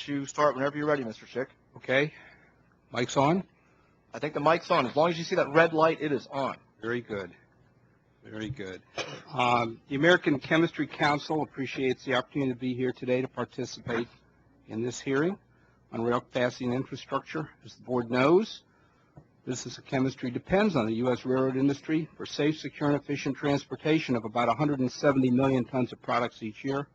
you start whenever you're ready, Mr. Schick. Okay. Mic's on? I think the mic's on. As long as you see that red light, it is on. Very good. Very good. The American Chemistry Council appreciates the opportunity to be here today to participate in this hearing on rail capacity and infrastructure. As the board knows, business of chemistry depends on the U.S. railroad industry for safe, secure, and efficient transportation of about 170 million tons of products each year.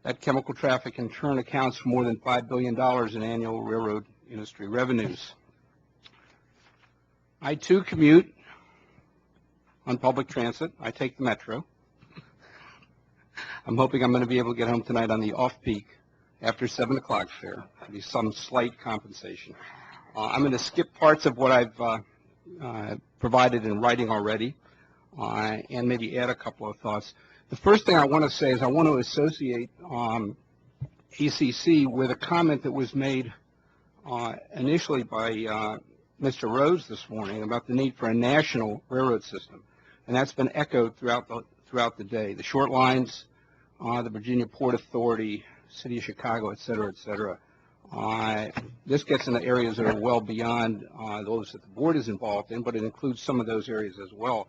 That chemical traffic in turn accounts for more than $5 billion in annual railroad industry revenues. I too commute on public transit. I take the metro. I'm hoping I'm going to be able to get home tonight on the off-peak after 7 o'clock fare. There'll be some slight compensation. I'm going to skip parts of what I've provided in writing already and maybe add a couple of thoughts. The first thing I want to say is I want to associate ACC with a comment that was made initially by Mr. Rose this morning about the need for a national railroad system, and that's been echoed throughout the day. The short lines, the Virginia Port Authority, City of Chicago, et cetera, et cetera. This gets into areas that are well beyond those that the board is involved in, but it includes some of those areas as well.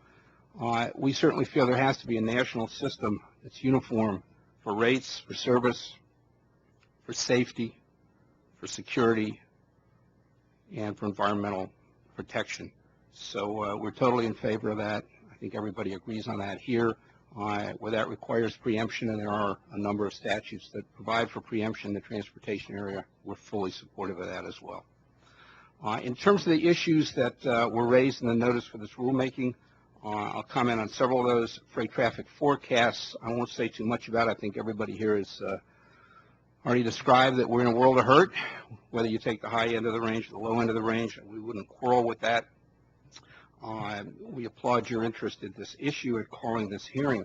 We certainly feel there has to be a national system that's uniform for rates, for service, for safety, for security, and for environmental protection. So we're totally in favor of that. I think everybody agrees on that here. Where that requires preemption, and there are a number of statutes that provide for preemption in the transportation area, we're fully supportive of that as well. In terms of the issues that were raised in the notice for this rulemaking, I'll comment on several of those. Freight traffic forecasts, I won't say too much about it. I think everybody here has already described that we're in a world of hurt, whether you take the high end of the range or the low end of the range. We wouldn't quarrel with that. We applaud your interest in this issue and calling this hearing.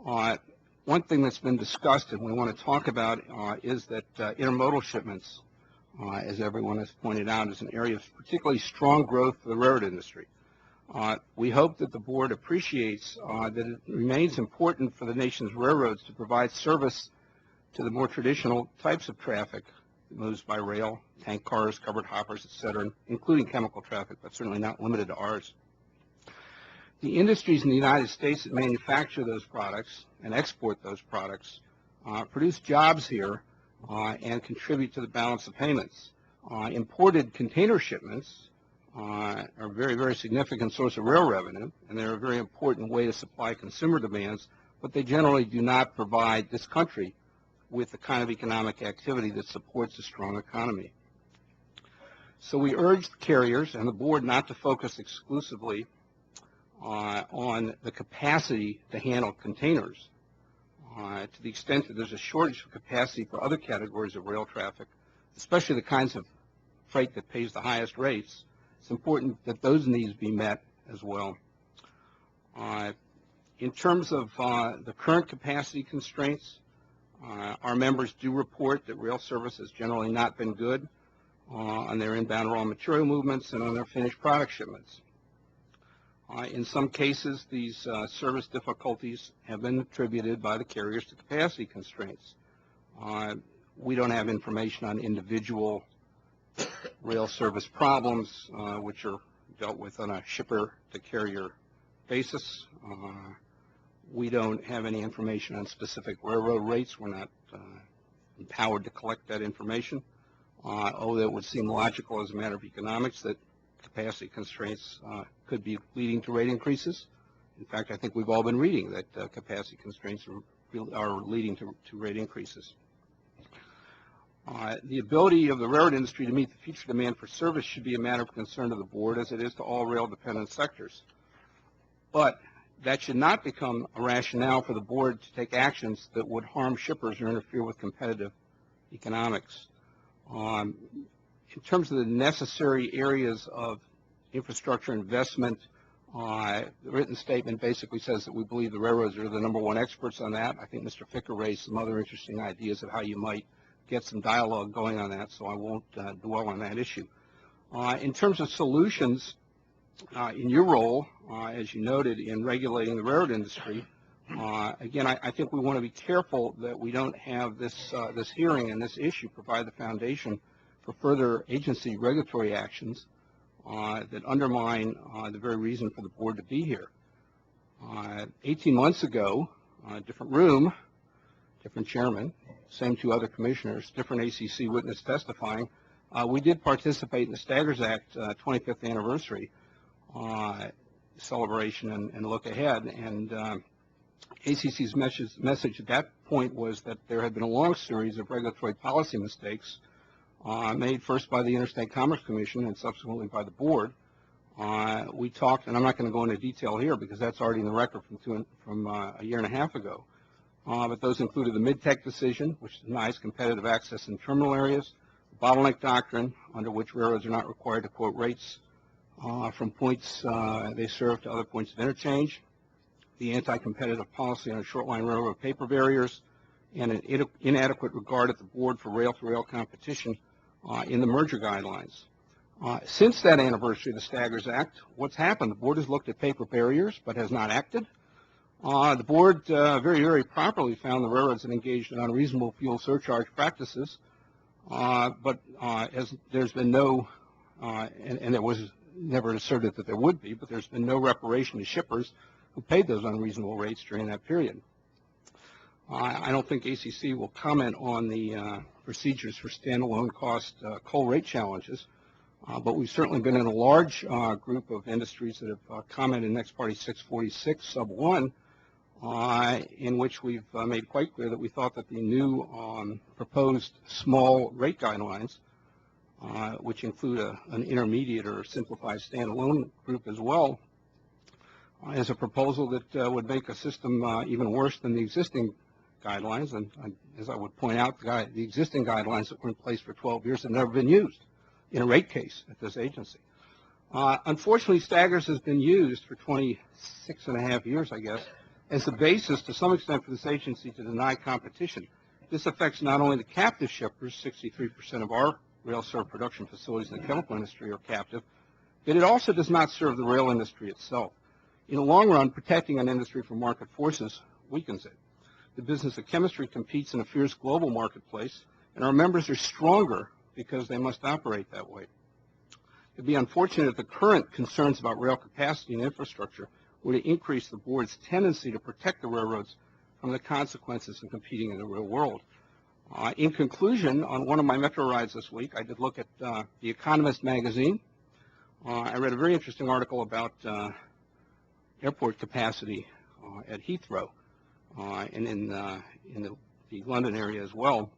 One thing that's been discussed and we want to talk about is that intermodal shipments, as everyone has pointed out, is an area of particularly strong growth for the railroad industry. We hope that the board appreciates that it remains important for the nation's railroads to provide service to the more traditional types of traffic that moves by rail, tank cars, covered hoppers, et cetera, including chemical traffic, but certainly not limited to ours. The industries in the United States that manufacture those products and export those products produce jobs here and contribute to the balance of payments. Imported container shipments are a very, very significant source of rail revenue, and they're a very important way to supply consumer demands, but they generally do not provide this country with the kind of economic activity that supports a strong economy. So we urge the carriers and the board not to focus exclusively on the capacity to handle containers. To the extent that there's a shortage of capacity for other categories of rail traffic, especially the kinds of freight that pays the highest rates, it's important that those needs be met as well. In terms of the current capacity constraints, our members do report that rail service has generally not been good on their inbound raw material movements and on their finished product shipments. In some cases, these service difficulties have been attributed by the carriers to capacity constraints. We don't have information on individual rail service problems, which are dealt with on a shipper-to-carrier basis. We don't have any information on specific railroad rates. We're not empowered to collect that information. Although it would seem logical as a matter of economics that capacity constraints could be leading to rate increases. In fact, I think we've all been reading that capacity constraints are leading to rate increases. The ability of the railroad industry to meet the future demand for service should be a matter of concern to the board, as it is to all rail-dependent sectors. But that should not become a rationale for the board to take actions that would harm shippers or interfere with competitive economics. In terms of the necessary areas of infrastructure investment, the written statement basically says that we believe the railroads are the #1 experts on that. I think Mr. Ficker raised some other interesting ideas of how you might get some dialogue going on that, so I won't dwell on that issue. In terms of solutions, in your role, as you noted, in regulating the railroad industry, Again, I think we want to be careful that we don't have this hearing and this issue provide the foundation for further agency regulatory actions that undermine the very reason for the board to be here. 18 months ago, different room, different chairman, same two other commissioners, different ACC witness testifying, we did participate in the Staggers Act 25th anniversary celebration and look ahead. And ACC's message at that point was that there had been a long series of regulatory policy mistakes made first by the Interstate Commerce Commission and subsequently by the board. We talked, and I'm not going to go into detail here because that's already in the record from a year and a half ago, but those included the mid-tech decision, which denies competitive access in terminal areas, the bottleneck doctrine, under which railroads are not required to quote rates from points they serve to other points of interchange, the anti-competitive policy on short-line railroad paper barriers, and an inadequate regard at the board for rail-to-rail competition in the merger guidelines. Since that anniversary of the Staggers Act, what's happened? The board has looked at paper barriers but has not acted. The board very, very properly found the railroads had engaged in unreasonable fuel surcharge practices, but as there's been no, and there was never asserted that there would be, but there's been no reparation to shippers who paid those unreasonable rates during that period. I don't think ACC will comment on the procedures for standalone cost coal rate challenges, but we've certainly been in a large group of industries that have commented in Next Party 646 sub 1, in which we've made quite clear that we thought that the new proposed small rate guidelines, which include an intermediate or simplified standalone group as well, is a proposal that would make a system even worse than the existing guidelines. And as I would point out, the existing guidelines that were in place for 12 years have never been used in a rate case at this agency. Unfortunately, Staggers has been used for 26 and a half years, I guess, as the basis to some extent for this agency to deny competition. This affects not only the captive shippers, 63% of our rail-served production facilities in the chemical industry are captive, but it also does not serve the rail industry itself. In the long run, protecting an industry from market forces weakens it. The business of chemistry competes in a fierce global marketplace, and our members are stronger because they must operate that way. It would be unfortunate if the current concerns about rail capacity and infrastructure were to increase the board's tendency to protect the railroads from the consequences of competing in the real world. In conclusion, on one of my metro rides this week, I did look at The Economist magazine. I read a very interesting article about airport capacity at Heathrow and in the London area as well.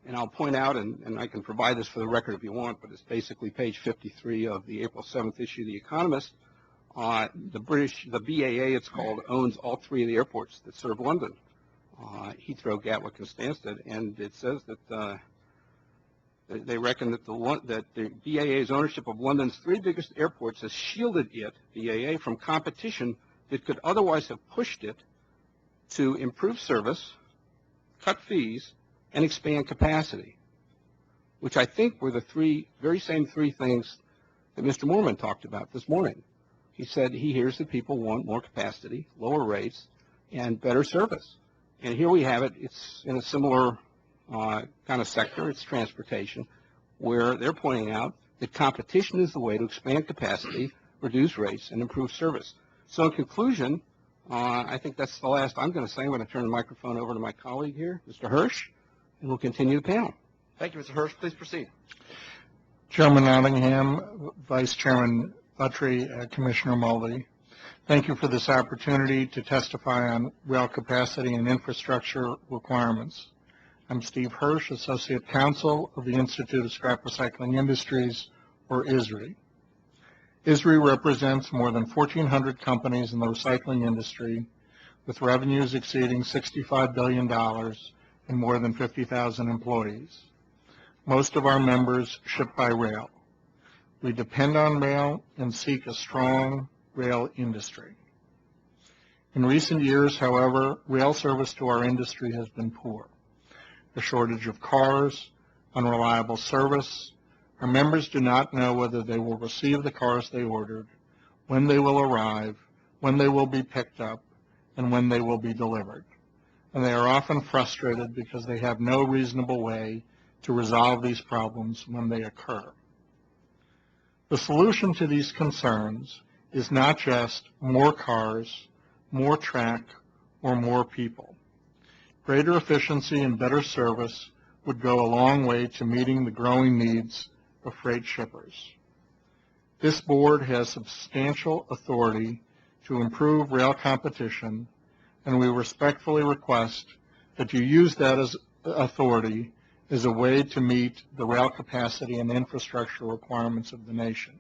And I'll point out, and I can provide this for the record if you want, but it's basically page 53 of the April 7th issue of The Economist. The BAA, it's called, owns all three of the airports that serve London, Heathrow, Gatwick, and Stansted, and it says that they reckon that the BAA's ownership of London's three biggest airports has shielded it, BAA, from competition that could otherwise have pushed it to improve service, cut fees, and expand capacity, which I think were the very same three things that Mr. Moorman talked about this morning. He said he hears that people want more capacity, lower rates, and better service. And here we have it. It's in a similar kind of sector. It's transportation, where they're pointing out that competition is the way to expand capacity, reduce rates, and improve service. So in conclusion, I think that's the last I'm going to say. I'm going to turn the microphone over to my colleague here, Mr. Hirsch, and we'll continue the panel. Thank you, Mr. Hirsch. Please proceed. Chairman Nottingham, Vice Chairman Buttrey, Commissioner Mulvey, thank you for this opportunity to testify on rail capacity and infrastructure requirements. I'm Steve Hirsch, Associate Counsel of the Institute of Scrap Recycling Industries, or ISRI. ISRI represents more than 1,400 companies in the recycling industry with revenues exceeding $65 billion and more than 50,000 employees. Most of our members ship by rail. We depend on rail and seek a strong rail industry. In recent years, however, rail service to our industry has been poor. A shortage of cars, unreliable service. Our members do not know whether they will receive the cars they ordered, when they will arrive, when they will be picked up, and when they will be delivered. And they are often frustrated because they have no reasonable way to resolve these problems when they occur. The solution to these concerns is not just more cars, more track, or more people. Greater efficiency and better service would go a long way to meeting the growing needs of freight shippers. This board has substantial authority to improve rail competition, and we respectfully request that you use that as authority as a way to meet the rail capacity and infrastructure requirements of the nation.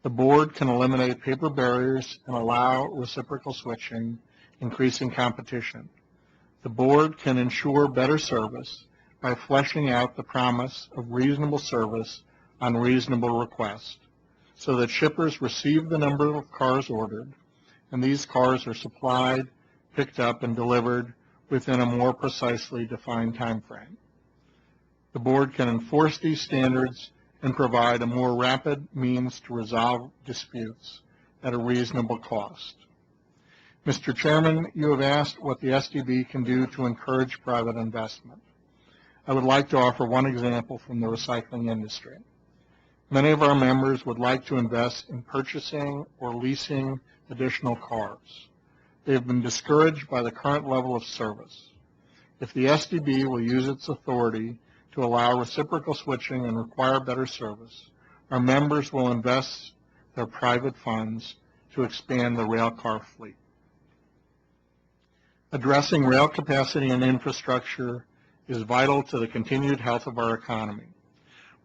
The board can eliminate paper barriers and allow reciprocal switching, increasing competition. The board can ensure better service by fleshing out the promise of reasonable service on reasonable request, so that shippers receive the number of cars ordered, and these cars are supplied, picked up, and delivered within a more precisely defined time frame. The board can enforce these standards and provide a more rapid means to resolve disputes at a reasonable cost. Mr. Chairman, you have asked what the STB can do to encourage private investment. I would like to offer one example from the recycling industry. Many of our members would like to invest in purchasing or leasing additional cars. They have been discouraged by the current level of service. If the STB will use its authority to allow reciprocal switching and require better service, our members will invest their private funds to expand the rail car fleet. Addressing rail capacity and infrastructure is vital to the continued health of our economy.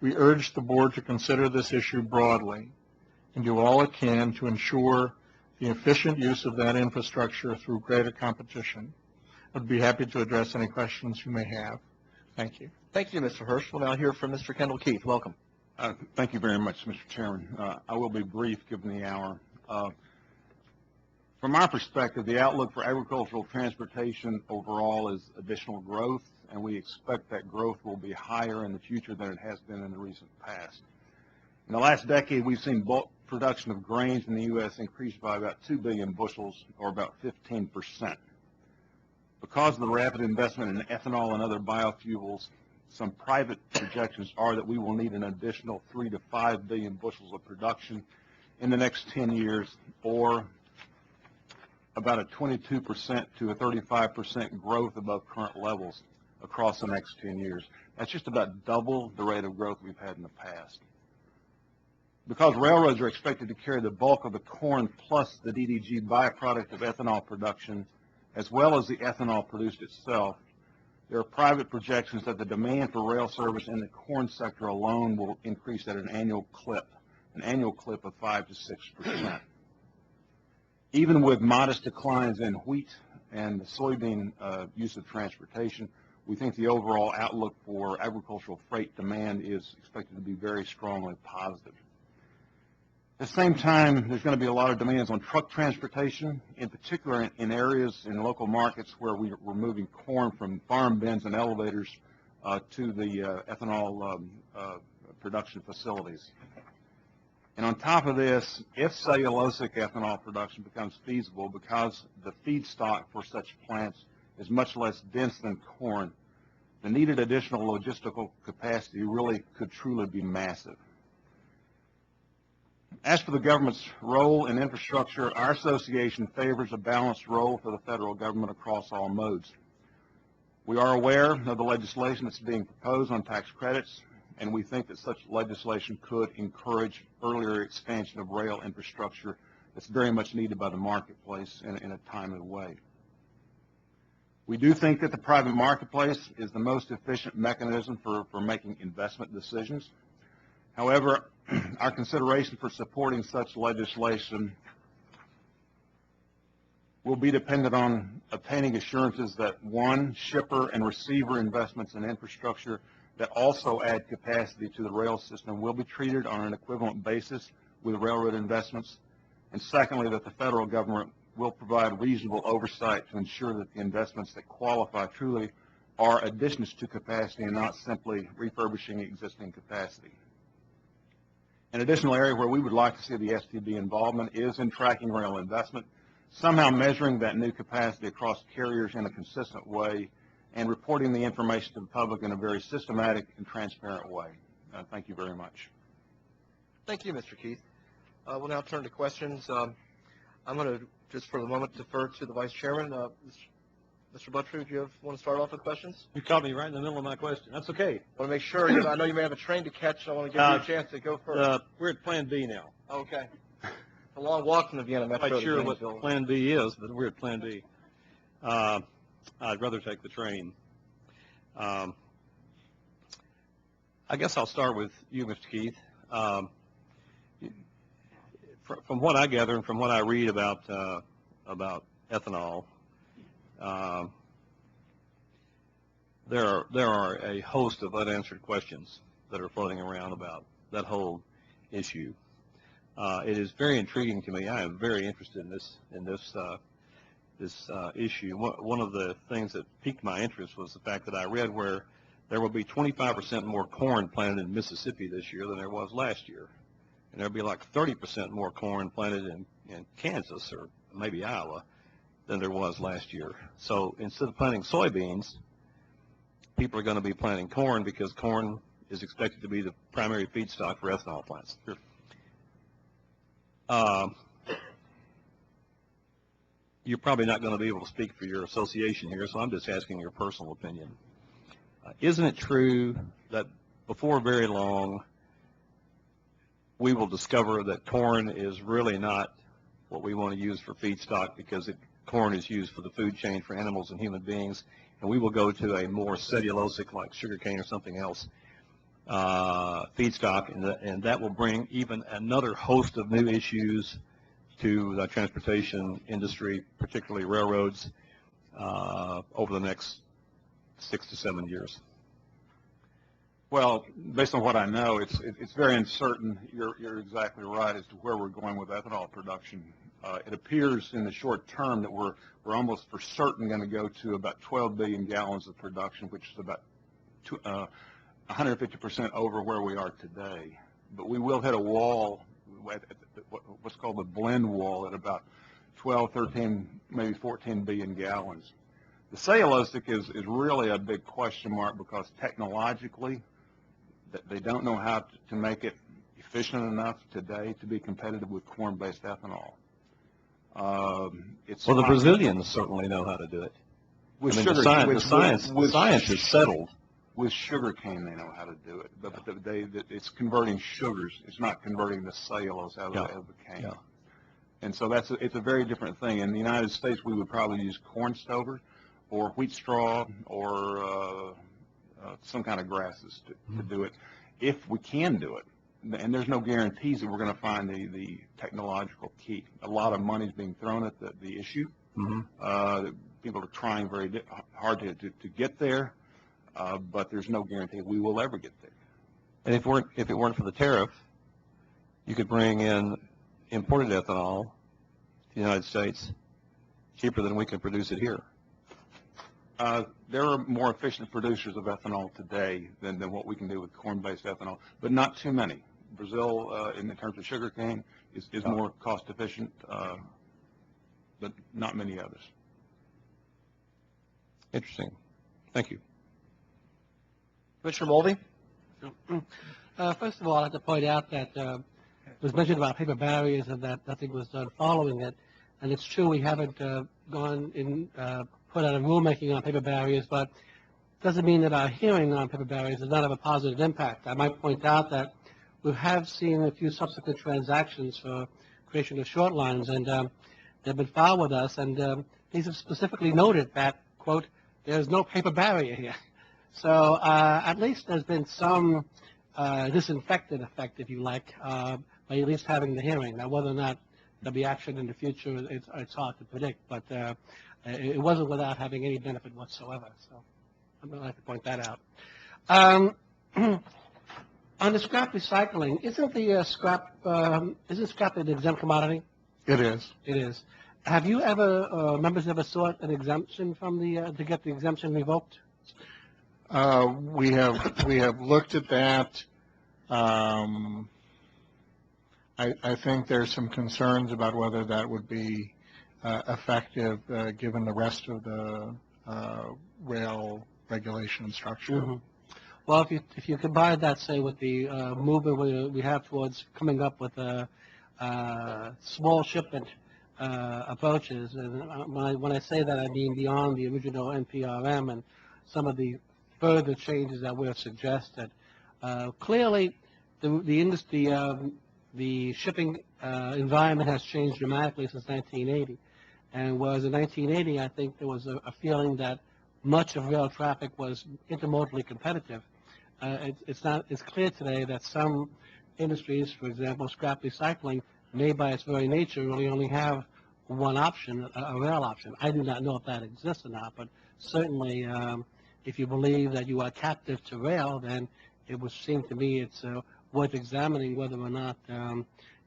We urge the board to consider this issue broadly and do all it can to ensure the efficient use of that infrastructure through greater competition. I'd be happy to address any questions you may have. Thank you. Thank you, Mr. Hirsch. We'll now hear from Mr. Kendall Keith. Welcome. Thank you very much, Mr. Chairman. I will be brief given the hour. From our perspective, the outlook for agricultural transportation overall is additional growth, and we expect that growth will be higher in the future than it has been in the recent past. In the last decade, we've seen bulk production of grains in the U.S. increase by about 2 billion bushels, or about 15%. Because of the rapid investment in ethanol and other biofuels, some private projections are that we will need an additional 3 to 5 billion bushels of production in the next 10 years, or about a 22% to a 35% growth above current levels across the next 10 years. That's just about double the rate of growth we've had in the past. Because railroads are expected to carry the bulk of the corn plus the DDG byproduct of ethanol production, as well as the ethanol produced itself, there are private projections that the demand for rail service in the corn sector alone will increase at an annual clip of 5 to 6%. Even with modest declines in wheat and the soybean use of transportation, we think the overall outlook for agricultural freight demand is expected to be very strongly positive. At the same time, there's going to be a lot of demands on truck transportation, in particular in areas in local markets where we're moving corn from farm bins and elevators to the ethanol production facilities. And on top of this, if cellulosic ethanol production becomes feasible, because the feedstock for such plants is much less dense than corn, the needed additional logistical capacity really could truly be massive. As for the government's role in infrastructure, our association favors a balanced role for the federal government across all modes. We are aware of the legislation that's being proposed on tax credits, and we think that such legislation could encourage earlier expansion of rail infrastructure that's very much needed by the marketplace in a timely way. We do think that the private marketplace is the most efficient mechanism for making investment decisions. However, our consideration for supporting such legislation will be dependent on obtaining assurances that, one, shipper and receiver investments in infrastructure that also add capacity to the rail system will be treated on an equivalent basis with railroad investments, and secondly, that the federal government will provide reasonable oversight to ensure that the investments that qualify truly are additions to capacity and not simply refurbishing existing capacity. An additional area where we would like to see the STB involvement is in tracking rail investment, somehow measuring that new capacity across carriers in a consistent way and reporting the information to the public in a very systematic and transparent way. Thank you very much. Thank you, Mr. Keith. We'll now turn to questions. I'm going to, just for the moment, defer to the Vice Chairman. Mr. Buttrey, do you want to start off with questions? You caught me right in the middle of my question. That's okay. I want to make sure, I know you may have a train to catch. I want to give you a chance to go first. We're at Plan B now. Okay. It's a long walk from the Vienna Metro. I'm not sure to what Gainesville. Plan B is, but we're at Plan B. I'd rather take the train. I guess I'll start with you, Mr. Keith. From what I gather and from what I read about ethanol, there are a host of unanswered questions that are floating around about that whole issue. It is very intriguing to me. I am very interested in this issue. One of the things that piqued my interest was the fact that I read where there will be 25% more corn planted in Mississippi this year than there was last year. And there'll be like 30% more corn planted in Kansas or maybe Iowa than there was last year. So instead of planting soybeans, people are going to be planting corn because corn is expected to be the primary feedstock for ethanol plants. Sure. You're probably not going to be able to speak for your association here, so I'm just asking your personal opinion. Isn't it true that before very long we will discover that corn is really not what we want to use for feedstock because corn is used for the food chain for animals and human beings, and we will go to a more cellulosic like sugarcane or something else feedstock, and that will bring even another host of new issues to the transportation industry, particularly railroads, over the next 6 to 7 years? Well, based on what I know, it's very uncertain. You're exactly right as to where we're going with ethanol production. It appears in the short term that we're almost for certain going to go to about 12 billion gallons of production, which is about 150% over where we are today. But we will hit a wall, what's called the blend wall, at about 12, 13, maybe 14 billion gallons. The cellulosic is really a big question mark because technologically they don't know how to make it efficient enough today to be competitive with corn-based ethanol. Well, the Brazilians certainly know how to do it. With I mean, sugar, the science is settled. With sugar cane, they know how to do it, but it's converting sugars. It's not converting the cellulose out of the cane. Yeah. And so it's a very different thing. In the United States, we would probably use corn stover or wheat straw or some kind of grasses to do it, if we can do it. And there's no guarantees that we're going to find the technological key. A lot of money is being thrown at the issue. People are trying very hard to get there, but there's no guarantee we will ever get there. And if it weren't for the tariff, you could bring in imported ethanol to the United States cheaper than we can produce it here. There are more efficient producers of ethanol today than what we can do with corn-based ethanol, but not too many. Brazil, in terms of sugarcane, is more cost efficient, but not many others. Interesting. Thank you. Commissioner Mulvey? First of all, I'd like to point out that it was mentioned about paper barriers and that nothing was done following it. And it's true we haven't gone in, put out a rulemaking on paper barriers, but it doesn't mean that our hearing on paper barriers does not have a positive impact. I might point out that we have seen a few subsequent transactions for creation of short lines, and they've been filed with us, and these have specifically noted that, quote, there's no paper barrier here. So at least there's been some disinfectant effect, if you like, by at least having the hearing. Now, whether or not there'll be action in the future, it's hard to predict, but it wasn't without having any benefit whatsoever. So I'm going to like to point that out. On the scrap recycling, isn't the scrap an exempt commodity? It is. It is. Have you ever, members ever sought an exemption from to get the exemption revoked? We have looked at that. I think there's some concerns about whether that would be effective given the rest of the rail regulation and structure. Mhm. Well, if you combine that, say, with the movement we have towards coming up with small shipment approaches, and when I say that, I mean beyond the original NPRM and some of the further changes that were suggested. Clearly, the industry, the shipping environment has changed dramatically since 1980. And whereas in 1980, I think there was a feeling that much of rail traffic was intermodally competitive. It's clear today that some industries, for example, scrap recycling, may by its very nature really only have one option, a rail option. I do not know if that exists or not, but certainly if you believe that you are captive to rail, then it would seem to me it's worth examining whether or not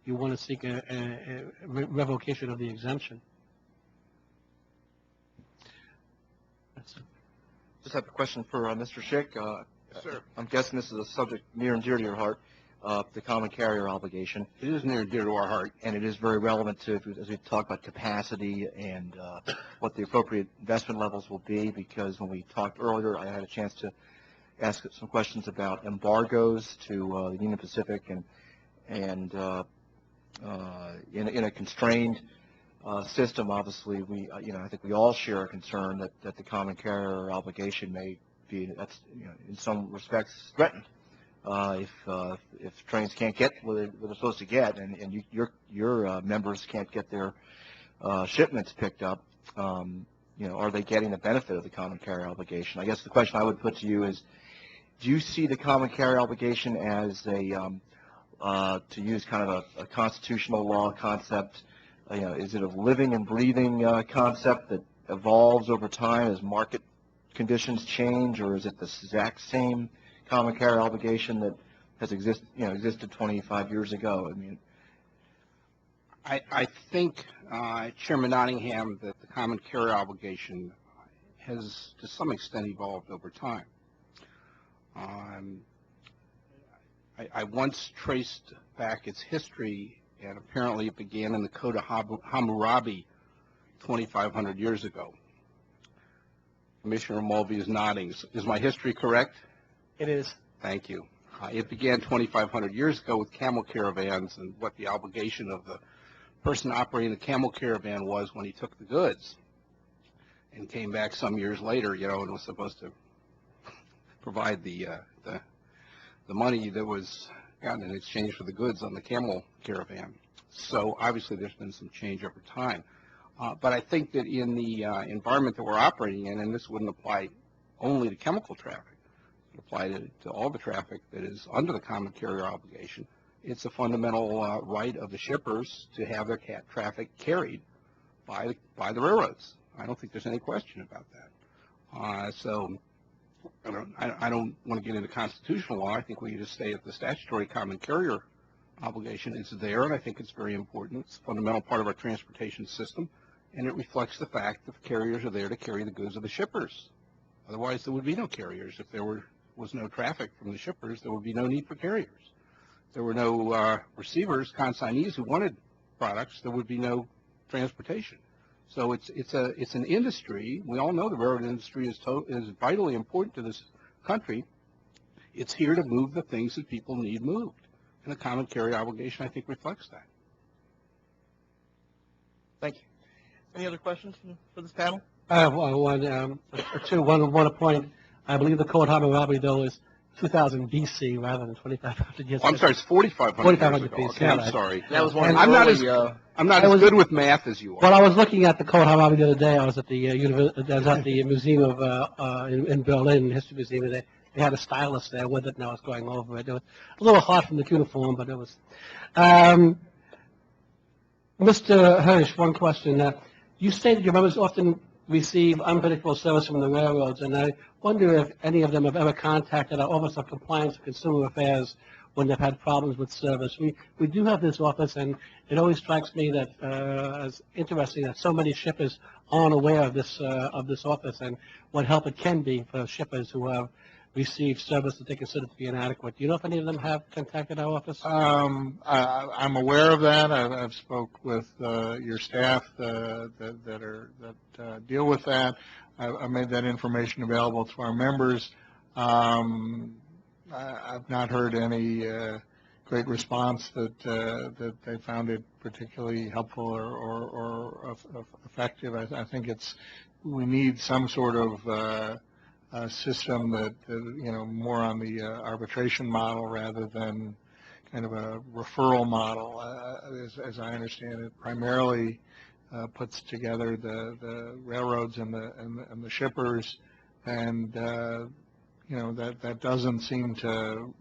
you want to seek a revocation of the exemption. Just have a question for Mr. Schick. Sir. I'm guessing this is a subject near and dear to your heart, the common carrier obligation. It is near and dear to our heart. And it is very relevant to, as we talk about capacity and what the appropriate investment levels will be, because when we talked earlier, I had a chance to ask some questions about embargoes to the Union Pacific, and in a constrained system, obviously, I think we all share a concern that the common carrier obligation may be, in some respects, threatened. If trains can't get where they're supposed to get, and your members can't get their shipments picked up, are they getting the benefit of the common carrier obligation? I guess the question I would put to you is, do you see the common carrier obligation as to use kind of a constitutional law concept? Is it a living and breathing concept that evolves over time as market conditions change, or is it the exact same common carrier obligation that has existed 25 years ago? I mean, I think, Chairman Nottingham, that the common carrier obligation has, to some extent, evolved over time. I once traced back its history, and apparently it began in the Code of Hammurabi 2,500 years ago. Commissioner Mulvey is nodding. Is my history correct? It is. Thank you. It began 2,500 years ago with camel caravans, and what the obligation of the person operating the camel caravan was when he took the goods and came back some years later, and was supposed to provide the money that was gotten in exchange for the goods on the camel caravan. So obviously there's been some change over time. But I think that in the environment that we're operating in, and this wouldn't apply only to chemical traffic, it would apply to all the traffic that is under the common carrier obligation, it's a fundamental right of the shippers to have their traffic carried by the railroads. I don't think there's any question about that. So I don't want to get into constitutional law. I think we just stay at the statutory common carrier obligation. It's there, and I think it's very important. It's a fundamental part of our transportation system, and it reflects the fact that the carriers are there to carry the goods of the shippers. Otherwise, there would be no carriers. If there was no traffic from the shippers, there would be no need for carriers. If there were no receivers, consignees who wanted products, there would be no transportation. So it's an industry. We all know the railroad industry is vitally important to this country. It's here to move the things that people need moved. And the common carrier obligation, I think, reflects that. thank you. Any other questions for this panel? I have one point. I believe the Code of Hammurabi, though, is 2000 BC rather than 2,500 years ago. Oh, I'm sorry, it's 4,500 4,500 years ago. BC, Okay, yeah, I'm right. sorry. That was one And of the I'm not as good with math as you are. Well, I was looking at the Code of Hammurabi the other day. I was at the museum of in Berlin, History Museum. And they had a stylus there with it, and I was going over it. It was a little hard from the cuneiform, but it was. Mr. Hirsch, one question. You stated your members often receive unpredictable service from the railroads, and I wonder if any of them have ever contacted our Office of Compliance and Consumer Affairs when they've had problems with service. We do have this office, and it always strikes me that as interesting that so many shippers aren't aware of this office and what help it can be for shippers who have received service that they consider to be inadequate. Do you know if any of them have contacted our office? I'm aware of that. I've spoke with your staff that deal with that. I made that information available to our members. I've not heard any great response that they found it particularly helpful or effective. I think we need some sort of system that more on the arbitration model rather than kind of a referral model, as I understand it, primarily puts together the railroads and the shippers, and that doesn't seem to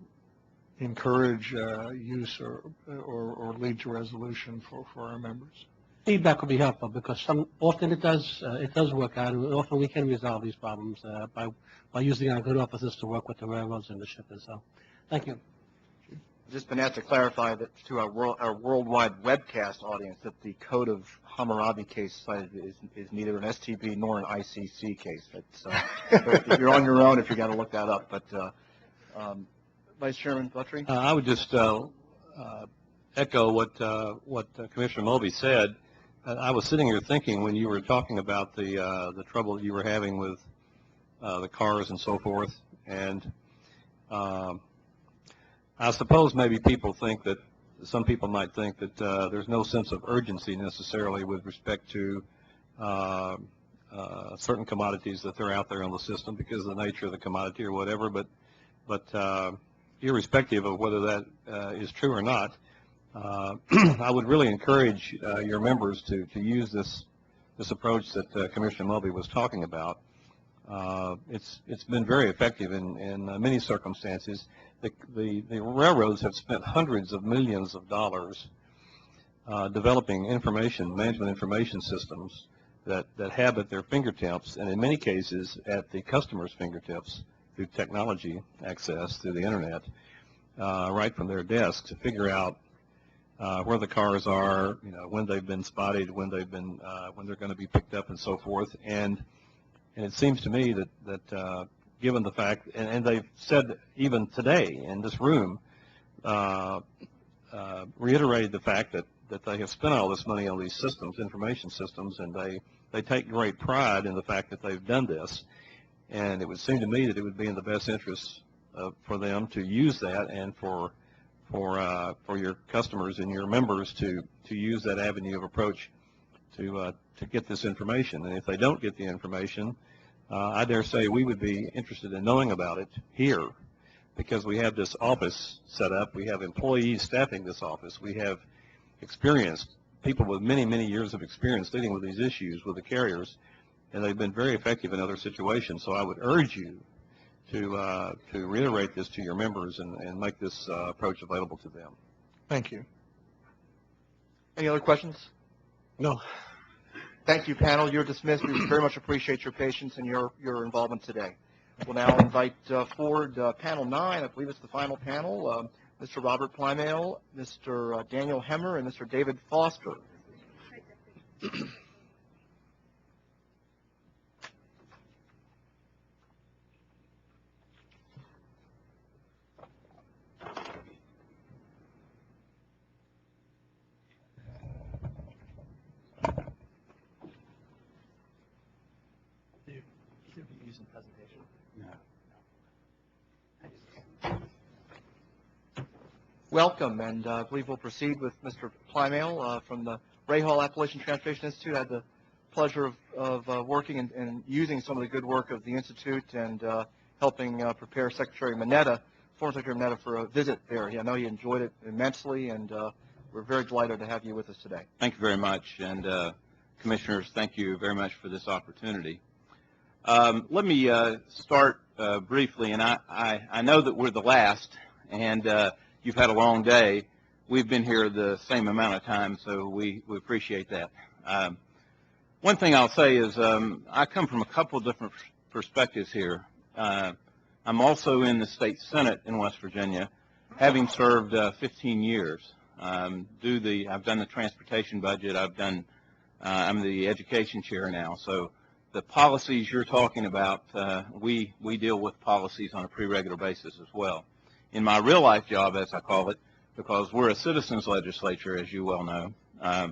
encourage use or lead to resolution for our members. Feedback would be helpful because often it does work out, and often we can resolve these problems by using our good offices to work with the railroads and the shippers. So, thank you. Just been asked to clarify that to our worldwide webcast audience that the Code of Hammurabi case cited is neither an STB nor an ICC case. If you're on your own, if you got to look that up. But Vice Chairman Buttrey? I would just echo what Commissioner Mulvey said. I was sitting here thinking when you were talking about the trouble that you were having with the cars and so forth, and I suppose maybe some people might think that there's no sense of urgency necessarily with respect to certain commodities that they're out there on the system because of the nature of the commodity or whatever, but irrespective of whether that is true or not, I would really encourage your members to use this approach that Commissioner Mulvey was talking about. It's been very effective in many circumstances. The railroads have spent hundreds of millions of dollars developing management information systems that have at their fingertips, and in many cases at the customer's fingertips through technology access through the internet, right from their desk to figure out where the cars are, when they've been spotted, when they're going to be picked up, and so forth. And it seems to me that given the fact, and they've said even today in this room, reiterated the fact that they have spent all this money on these systems, information systems, and they take great pride in the fact that they've done this. And it would seem to me that it would be in the best interest for them to use that, and for your customers and your members to use that avenue of approach to get this information. And if they don't get the information, I dare say we would be interested in knowing about it here, because we have this office set up. We have employees staffing this office. We have experienced people with many, many years of experience dealing with these issues with the carriers, and they've been very effective in other situations. So I would urge you to reiterate this to your members and make this approach available to them. Thank you. Any other questions? No. Thank you, panel. You're dismissed. We very much appreciate your patience and your involvement today. We'll now invite forward panel 9. I believe it's the final panel. Mr. Robert Plymale, Mr. Daniel Hemmer, and Mr. David Foster. Welcome, and I believe we'll proceed with Mr. Plymale from the Ray Hall Appalachian Transportation Institute. I had the pleasure of working and using some of the good work of the Institute and helping prepare former Secretary Mineta for a visit there. I know he enjoyed it immensely, and we're very delighted to have you with us today. Thank you very much, and Commissioners, thank you very much for this opportunity. Let me start briefly, and I know that we're the last, and you've had a long day. We've been here the same amount of time, so we appreciate that. One thing I'll say is I come from a couple of different perspectives here. I'm also in the state Senate in West Virginia, having served 15 years. I've done the transportation budget. I'm the education chair now, so the policies you're talking about, we deal with policies on a pretty regular basis as well. In my real life job, as I call it, because we're a citizens legislature, as you well know, I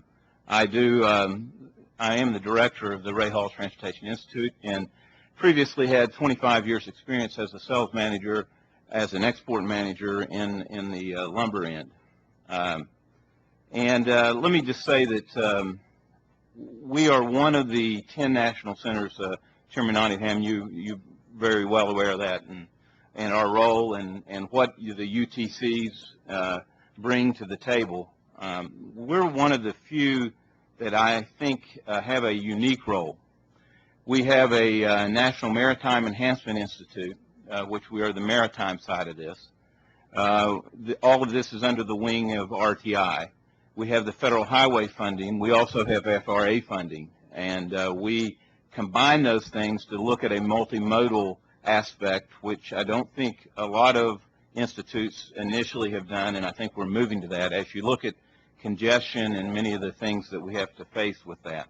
am the director of the Ray Hall Transportation Institute, and previously had 25 years experience as a sales manager, as an export manager in the lumber end. Let me just say that we are one of the 10 national centers. Chairman Nottingham, you very well aware of that, and our role and what the UTCs bring to the table. We're one of the few that I think have a unique role. We have a National Maritime Enhancement Institute, which we are the maritime side of this. All of this is under the wing of RTI. We have the federal highway funding. We also have FRA funding, and we combine those things to look at a multimodal aspect, which I don't think a lot of institutes initially have done, and I think we're moving to that as you look at congestion and many of the things that we have to face with that.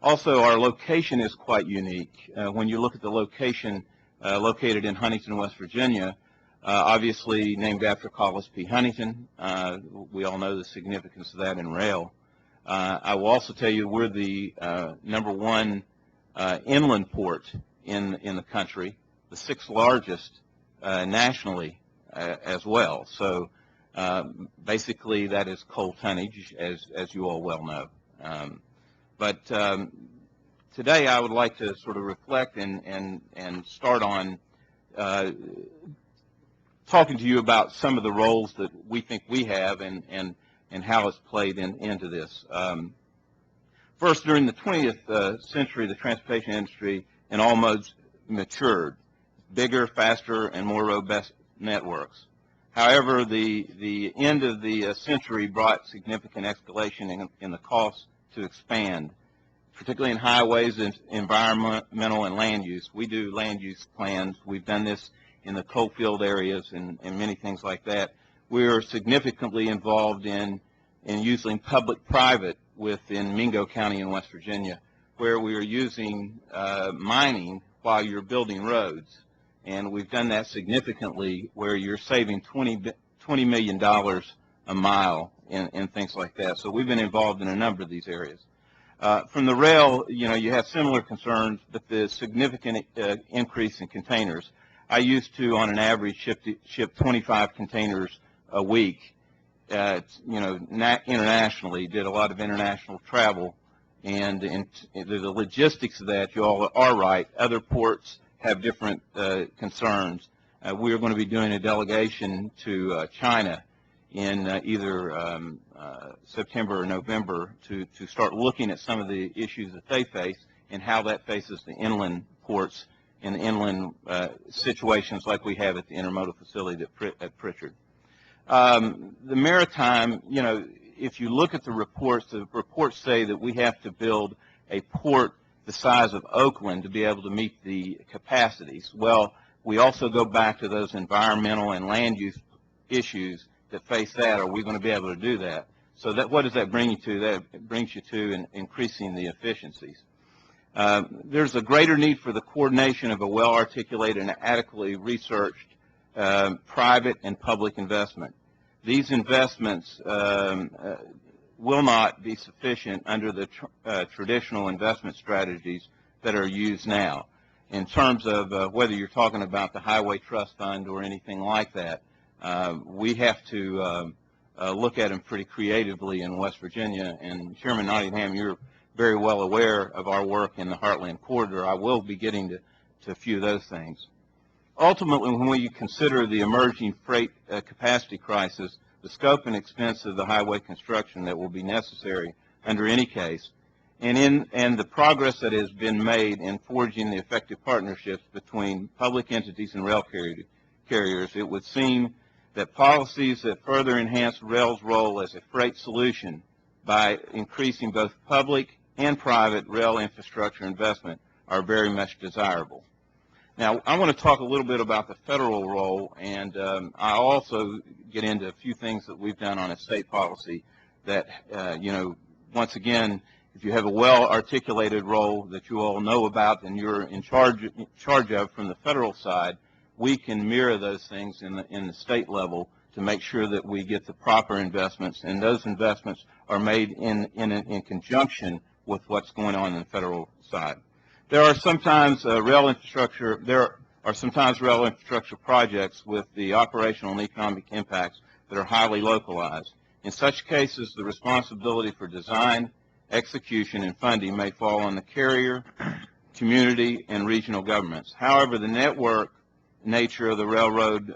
Also, our location is quite unique. When you look at the location located in Huntington, West Virginia, obviously named after Collis P. Huntington. We all know the significance of that in rail. I will also tell you we're the #1 inland port in the country, the 6th largest nationally as well. So basically that is coal tonnage, as you all well know. But today I would like to sort of reflect and start on talking to you about some of the roles that we think we have and how it's played into this. First, during the 20th century, the transportation industry in all modes matured, bigger, faster, and more robust networks. However, the end of the century brought significant escalation in the cost to expand, particularly in highways, and environmental and land use. We do land use plans. We've done this in the coal field areas and many things like that. We're significantly involved in using public-private within Mingo County in West Virginia, where we are using mining while you're building roads. And we've done that significantly where you're saving $20 million a mile and things like that. So we've been involved in a number of these areas. From the rail, you have similar concerns, but the significant increase in containers. I used to, on an average, ship 25 containers a week, internationally, did a lot of international travel, and the logistics of that, you all are right. Other ports have different concerns. We are going to be doing a delegation to China in either September or November to start looking at some of the issues that they face and how that faces the inland ports and inland situations like we have at the intermodal facility at Pritchard. The maritime, if you look at the reports say that we have to build a port the size of Oakland to be able to meet the capacities. Well, we also go back to those environmental and land use issues that face that. Are we going to be able to do that? So what does that bring you to? That brings you to increasing the efficiencies. There's a greater need for the coordination of a well-articulated and adequately researched private and public investment. These investments will not be sufficient under the traditional investment strategies that are used now. In terms of whether you're talking about the Highway Trust Fund or anything like that, we have to look at them pretty creatively in West Virginia. And Chairman Nottingham, you're very well aware of our work in the Heartland Corridor. I will be getting to a few of those things. Ultimately, when we consider the emerging freight capacity crisis, the scope and expense of the highway construction that will be necessary under any case, and the progress that has been made in forging the effective partnerships between public entities and rail carriers, it would seem that policies that further enhance rail's role as a freight solution by increasing both public and private rail infrastructure investment are very much desirable. Now, I want to talk a little bit about the federal role, and I'll also get into a few things that we've done on a state policy that, once again, if you have a well-articulated role that you all know about and you're in charge of from the federal side, we can mirror those things in the state level to make sure that we get the proper investments, and those investments are made in conjunction with what's going on in the federal side. There are sometimes rail infrastructure projects with the operational and economic impacts that are highly localized. In such cases, the responsibility for design, execution, and funding may fall on the carrier, community, and regional governments. However, the network nature of the railroad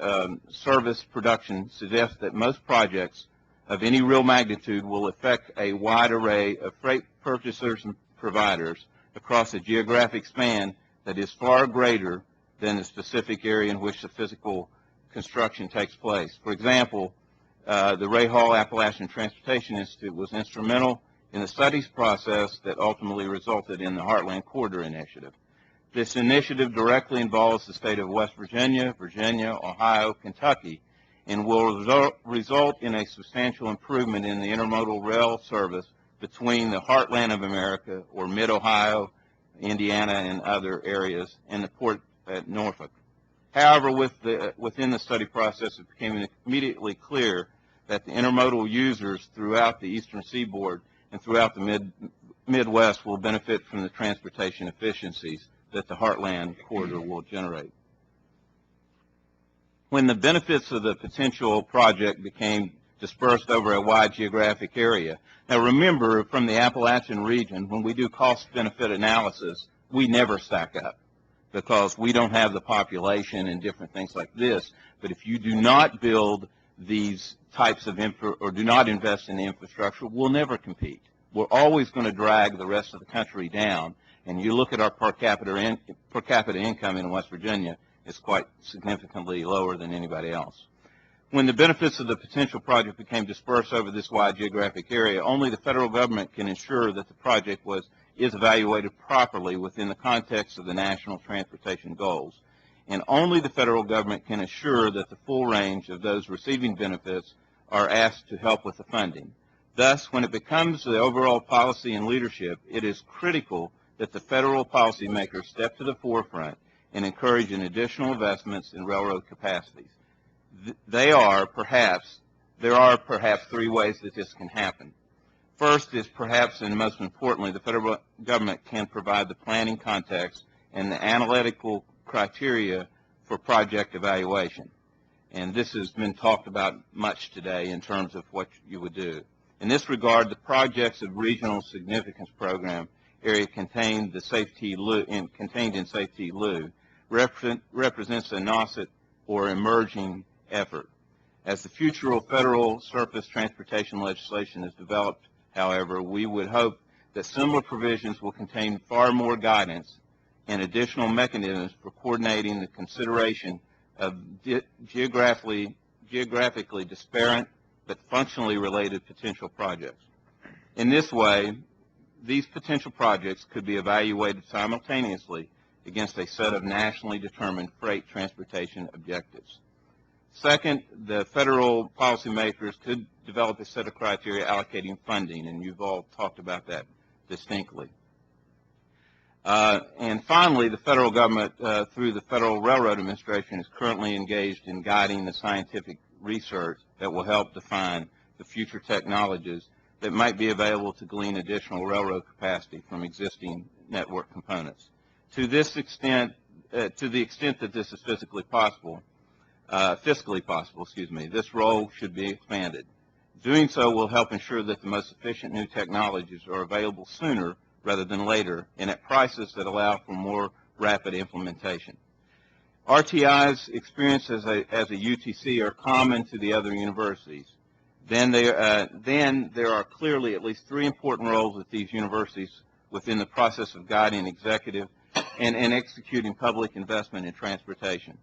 service production suggests that most projects of any real magnitude will affect a wide array of freight purchasers and providers across a geographic span that is far greater than the specific area in which the physical construction takes place. For example, the Ray Hall Appalachian Transportation Institute was instrumental in the studies process that ultimately resulted in the Heartland Corridor Initiative. This initiative directly involves the state of West Virginia, Ohio, Kentucky, and will result in a substantial improvement in the intermodal rail service between the heartland of America, or mid-Ohio, Indiana, and other areas, and the port at Norfolk. However, within the study process, it became immediately clear that the intermodal users throughout the eastern seaboard and throughout the Midwest will benefit from the transportation efficiencies that the Heartland Corridor will generate. When the benefits of the potential project became dispersed over a wide geographic area. Now remember, from the Appalachian region, when we do cost-benefit analysis, we never stack up because we don't have the population and different things like this. But if you do not build these types of or do not invest in the infrastructure, we'll never compete. We're always going to drag the rest of the country down. And you look at our per capita income in West Virginia, it's quite significantly lower than anybody else. When the benefits of the potential project became dispersed over this wide geographic area, only the federal government can ensure that the project is evaluated properly within the context of the national transportation goals. And only the federal government can assure that the full range of those receiving benefits are asked to help with the funding. Thus, when it becomes the overall policy and leadership, it is critical that the federal policymakers step to the forefront and encourage additional investments in railroad capacities. There are perhaps three ways that this can happen. First is perhaps, and most importantly, the federal government can provide the planning context and the analytical criteria for project evaluation. And this has been talked about much today in terms of what you would do. In this regard, the projects of regional significance program area contained in Safety Lou represents a nascent or emerging effort. As the future of federal surface transportation legislation is developed, however, we would hope that similar provisions will contain far more guidance and additional mechanisms for coordinating the consideration of geographically disparate but functionally related potential projects. In this way, these potential projects could be evaluated simultaneously against a set of nationally determined freight transportation objectives. Second, the federal policymakers could develop a set of criteria allocating funding, and you've all talked about that distinctly. And finally, the federal government, through the Federal Railroad Administration, is currently engaged in guiding the scientific research that will help define the future technologies that might be available to glean additional railroad capacity from existing network components. To the extent that this is fiscally possible, this role should be expanded. Doing so will help ensure that the most efficient new technologies are available sooner rather than later and at prices that allow for more rapid implementation. RTI's experience as a UTC are common to the other universities. Then there are clearly at least three important roles that these universities within the process of guiding executive and executing public investment in transportation.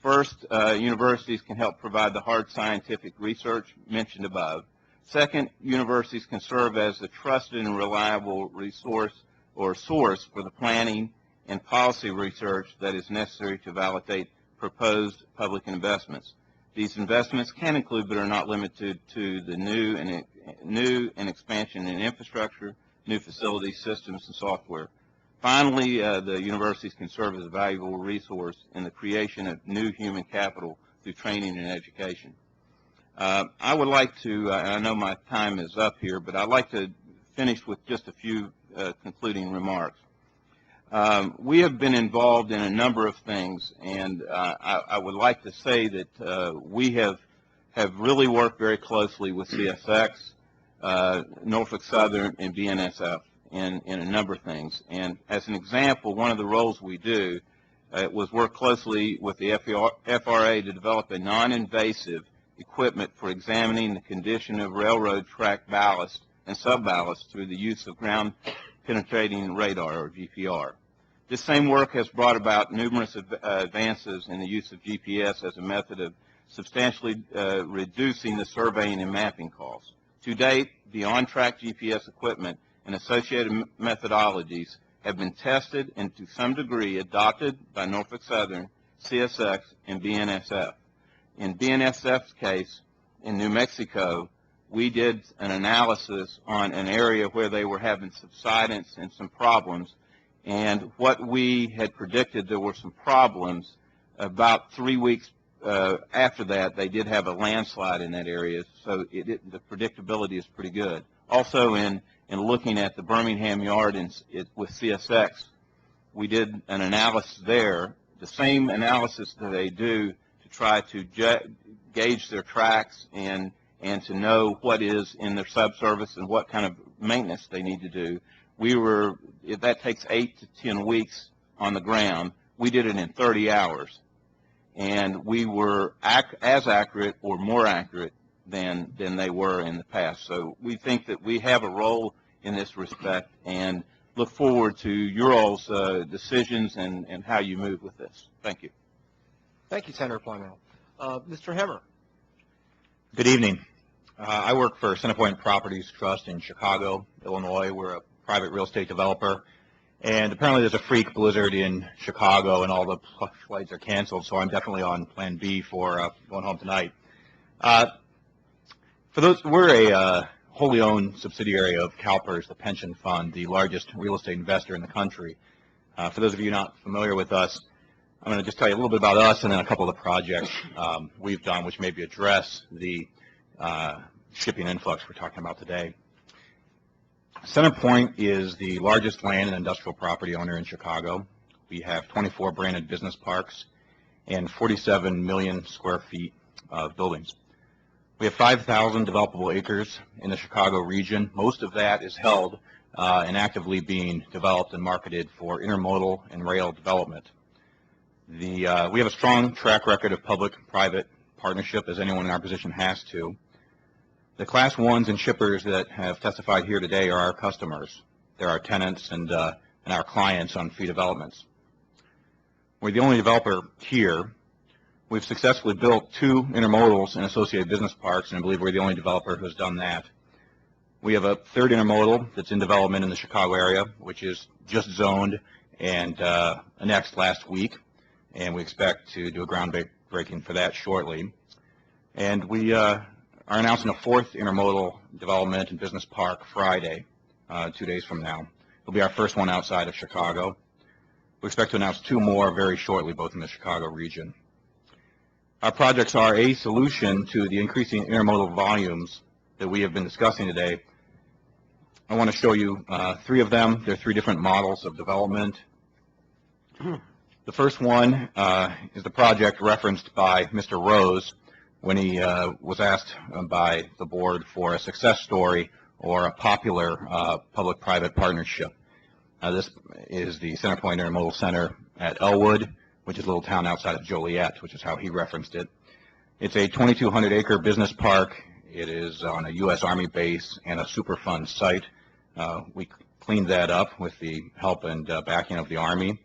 First, universities can help provide the hard scientific research mentioned above. Second, universities can serve as a trusted and reliable resource or source for the planning and policy research that is necessary to validate proposed public investments. These investments can include, but are not limited to, the new and expansion in infrastructure, new facilities, systems, and software. Finally, the universities can serve as a valuable resource in the creation of new human capital through training and education. I would like to, I know my time is up here, but I'd like to finish with just a few concluding remarks. We have been involved in a number of things, and I would like to say that we have really worked very closely with CSX, Norfolk Southern, and BNSF in a number of things. And as an example, one of the roles we do was work closely with the FRA to develop a non-invasive equipment for examining the condition of railroad track ballast and subballast through the use of ground penetrating radar, or GPR. This same work has brought about numerous advances in the use of GPS as a method of substantially reducing the surveying and mapping costs. To date, the on-track GPS equipment and associated methodologies have been tested and to some degree adopted by Norfolk Southern, CSX, and BNSF. In BNSF's case, in New Mexico, we did an analysis on an area where they were having subsidence and some problems, and what we had predicted there were some problems. About 3 weeks after that, they did have a landslide in that area, so the predictability is pretty good. Also, in looking at the Birmingham yard with CSX, we did an analysis there, the same analysis that they do to try to gauge their tracks and to know what is in their subservice and what kind of maintenance they need to do. That takes 8 to 10 weeks on the ground. We did it in 30 hours. And we were as accurate or more accurate than they were in the past. So we think that we have a role in this respect and look forward to your all's decisions and how you move with this. Thank you. Thank you, Senator Plymouth. Mr. Hemmer. Good evening. I work for Centerpoint Properties Trust in Chicago, Illinois. We're a private real estate developer. And apparently there's a freak blizzard in Chicago and all the flights are canceled, so I'm definitely on plan B for going home tonight. We're a wholly owned subsidiary of CalPERS, the pension fund, the largest real estate investor in the country. For those of you not familiar with us, I'm going to just tell you a little bit about us and then a couple of the projects we've done which maybe address the shipping influx we're talking about today. Centerpoint is the largest land and industrial property owner in Chicago. We have 24 branded business parks and 47 million square feet of buildings. We have 5,000 developable acres in the Chicago region. Most of that is held and actively being developed and marketed for intermodal and rail development. We have a strong track record of public-private partnership, as anyone in our position has to. The Class 1s and shippers that have testified here today are our customers. They're our tenants and our clients on fee developments. We're the only developer here. We've successfully built 2 intermodals and associated business parks, and I believe we're the only developer who has done that. We have a 3rd intermodal that's in development in the Chicago area, which is just zoned and annexed last week, and we expect to do a groundbreaking for that shortly. And we are announcing a 4th intermodal development and business park Friday, 2 days from now. It'll be our first one outside of Chicago. We expect to announce 2 more very shortly, both in the Chicago region. Our projects are a solution to the increasing intermodal volumes that we have been discussing today. I want to show you 3 of them. They're 3 different models of development. The first one is the project referenced by Mr. Rose when he was asked by the board for a success story or a popular public-private partnership. This is the Centerpoint Intermodal Center at Elwood, which is a little town outside of Joliet, which is how he referenced it. It's a 2,200-acre business park. It is on a U.S. Army base and a Superfund site. We cleaned that up with the help and backing of the Army.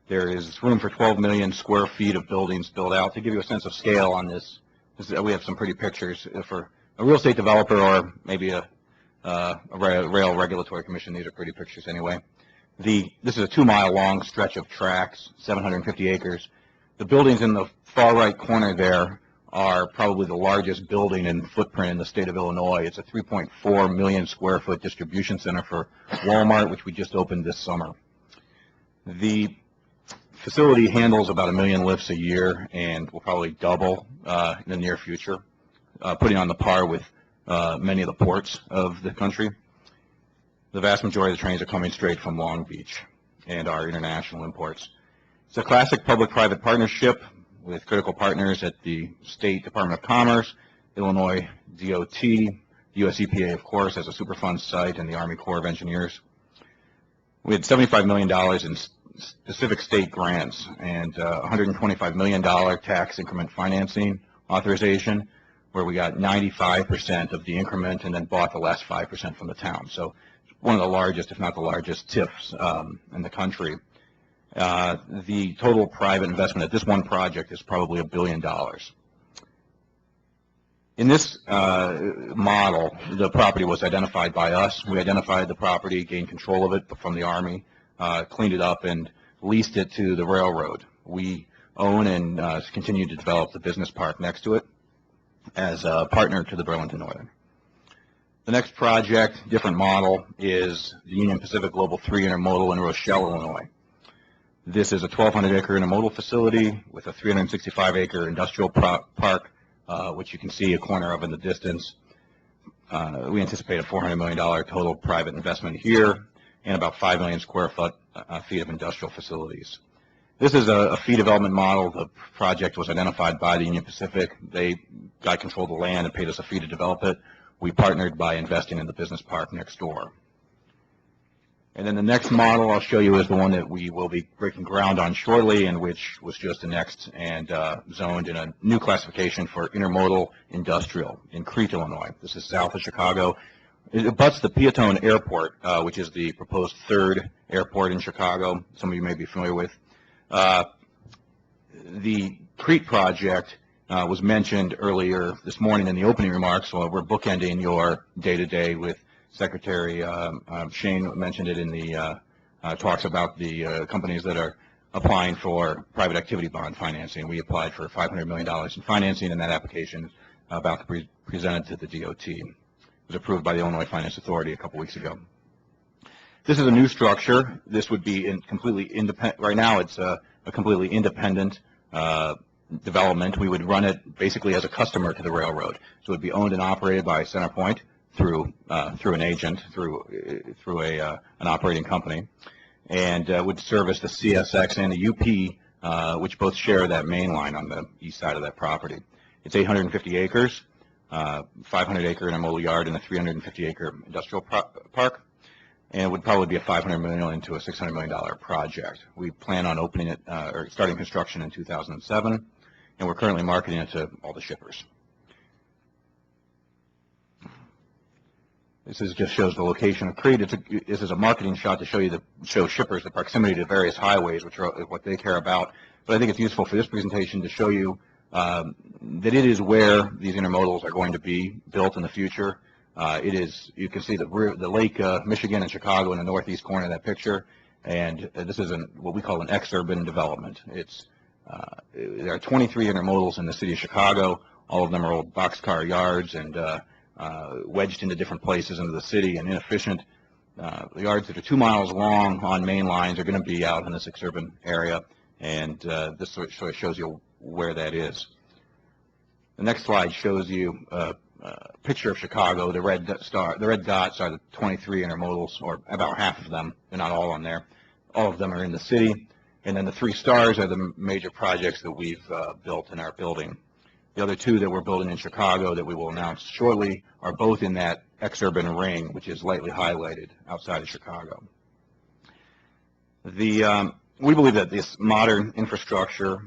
There is room for 12 million square feet of buildings built out. To give you a sense of scale on this, we have some pretty pictures. For a real estate developer or maybe a rail regulatory commission, these are pretty pictures anyway. This is a 2-mile-long stretch of tracks, 750 acres. The buildings in the far right corner there are probably the largest building and footprint in the state of Illinois. It's a 3.4 million square foot distribution center for Walmart, which we just opened this summer. The facility handles about 1 million lifts a year and will probably double in the near future, putting on the par with many of the ports of the country. The vast majority of the trains are coming straight from Long Beach and our international imports. It's a classic public-private partnership with critical partners at the State Department of Commerce, Illinois DOT, US EPA, of course, as a Superfund site, and the Army Corps of Engineers. We had $75 million in specific state grants and $125 million tax increment financing authorization, where we got 95% of the increment and then bought the last 5% from the town. So one of the largest, if not the largest, TIFs in the country. The total private investment at this one project is probably $1 billion. In this model, the property was identified by us. We identified the property, gained control of it from the Army, cleaned it up, and leased it to the railroad. We own and continue to develop the business park next to it as a partner to the Burlington Northern. The next project, different model, is the Union Pacific Global 3 Intermodal in Rochelle, Illinois. This is a 1,200-acre intermodal facility with a 365-acre industrial park, which you can see a corner of in the distance. We anticipate a $400 million total private investment here and about 5 million square feet of industrial facilities. This is a fee development model. The project was identified by the Union Pacific. They got control of the land and paid us a fee to develop it. We partnered by investing in the business park next door. And then the next model I'll show you is the one that we will be breaking ground on shortly, and which was just annexed and zoned in a new classification for intermodal industrial in Crete, Illinois. This is south of Chicago. It abuts the Piatone Airport, which is the proposed third airport in Chicago. Some of you may be familiar with. The Crete project was mentioned earlier this morning in the opening remarks, so we're bookending your day-to-day with Secretary Shane mentioned it in the talks about the companies that are applying for private activity bond financing. We applied for $500 million in financing, and that application is about to be presented to the DOT. It was approved by the Illinois Finance Authority a couple weeks ago. This is a new structure. This would be completely independent. Right now it's a completely independent development. We would run it basically as a customer to the railroad. So it would be owned and operated by CenterPoint through an agent, through an operating company, and would service the CSX and the UP, which both share that main line on the east side of that property. It's 850 acres, 500-acre intermodal yard, and a 350-acre industrial park, and it would probably be a $500 million to a $600 million project. We plan on opening it or starting construction in 2007, and we're currently marketing it to all the shippers. This just shows the location of Crete. This is a marketing shot to show shippers the proximity to various highways, which are what they care about. But I think it's useful for this presentation to show you that it is where these intermodals are going to be built in the future. It is, you can see the Lake Michigan and Chicago in the northeast corner of that picture, and this is what we call an exurban development. There are 23 intermodals in the city of Chicago. All of them are old boxcar yards and wedged into different places into the city and inefficient. The yards that are 2 miles long on main lines are going to be out in this exurban area, and this sort of shows you where that is. The next slide shows you a picture of Chicago. The red dots are the 23 intermodals, or about half of them. They're not all on there. All of them are in the city, and then the 3 stars are the major projects that we've built in our building. The other 2 that we're building in Chicago that we will announce shortly are both in that exurban ring, which is lightly highlighted outside of Chicago. We believe that this modern infrastructure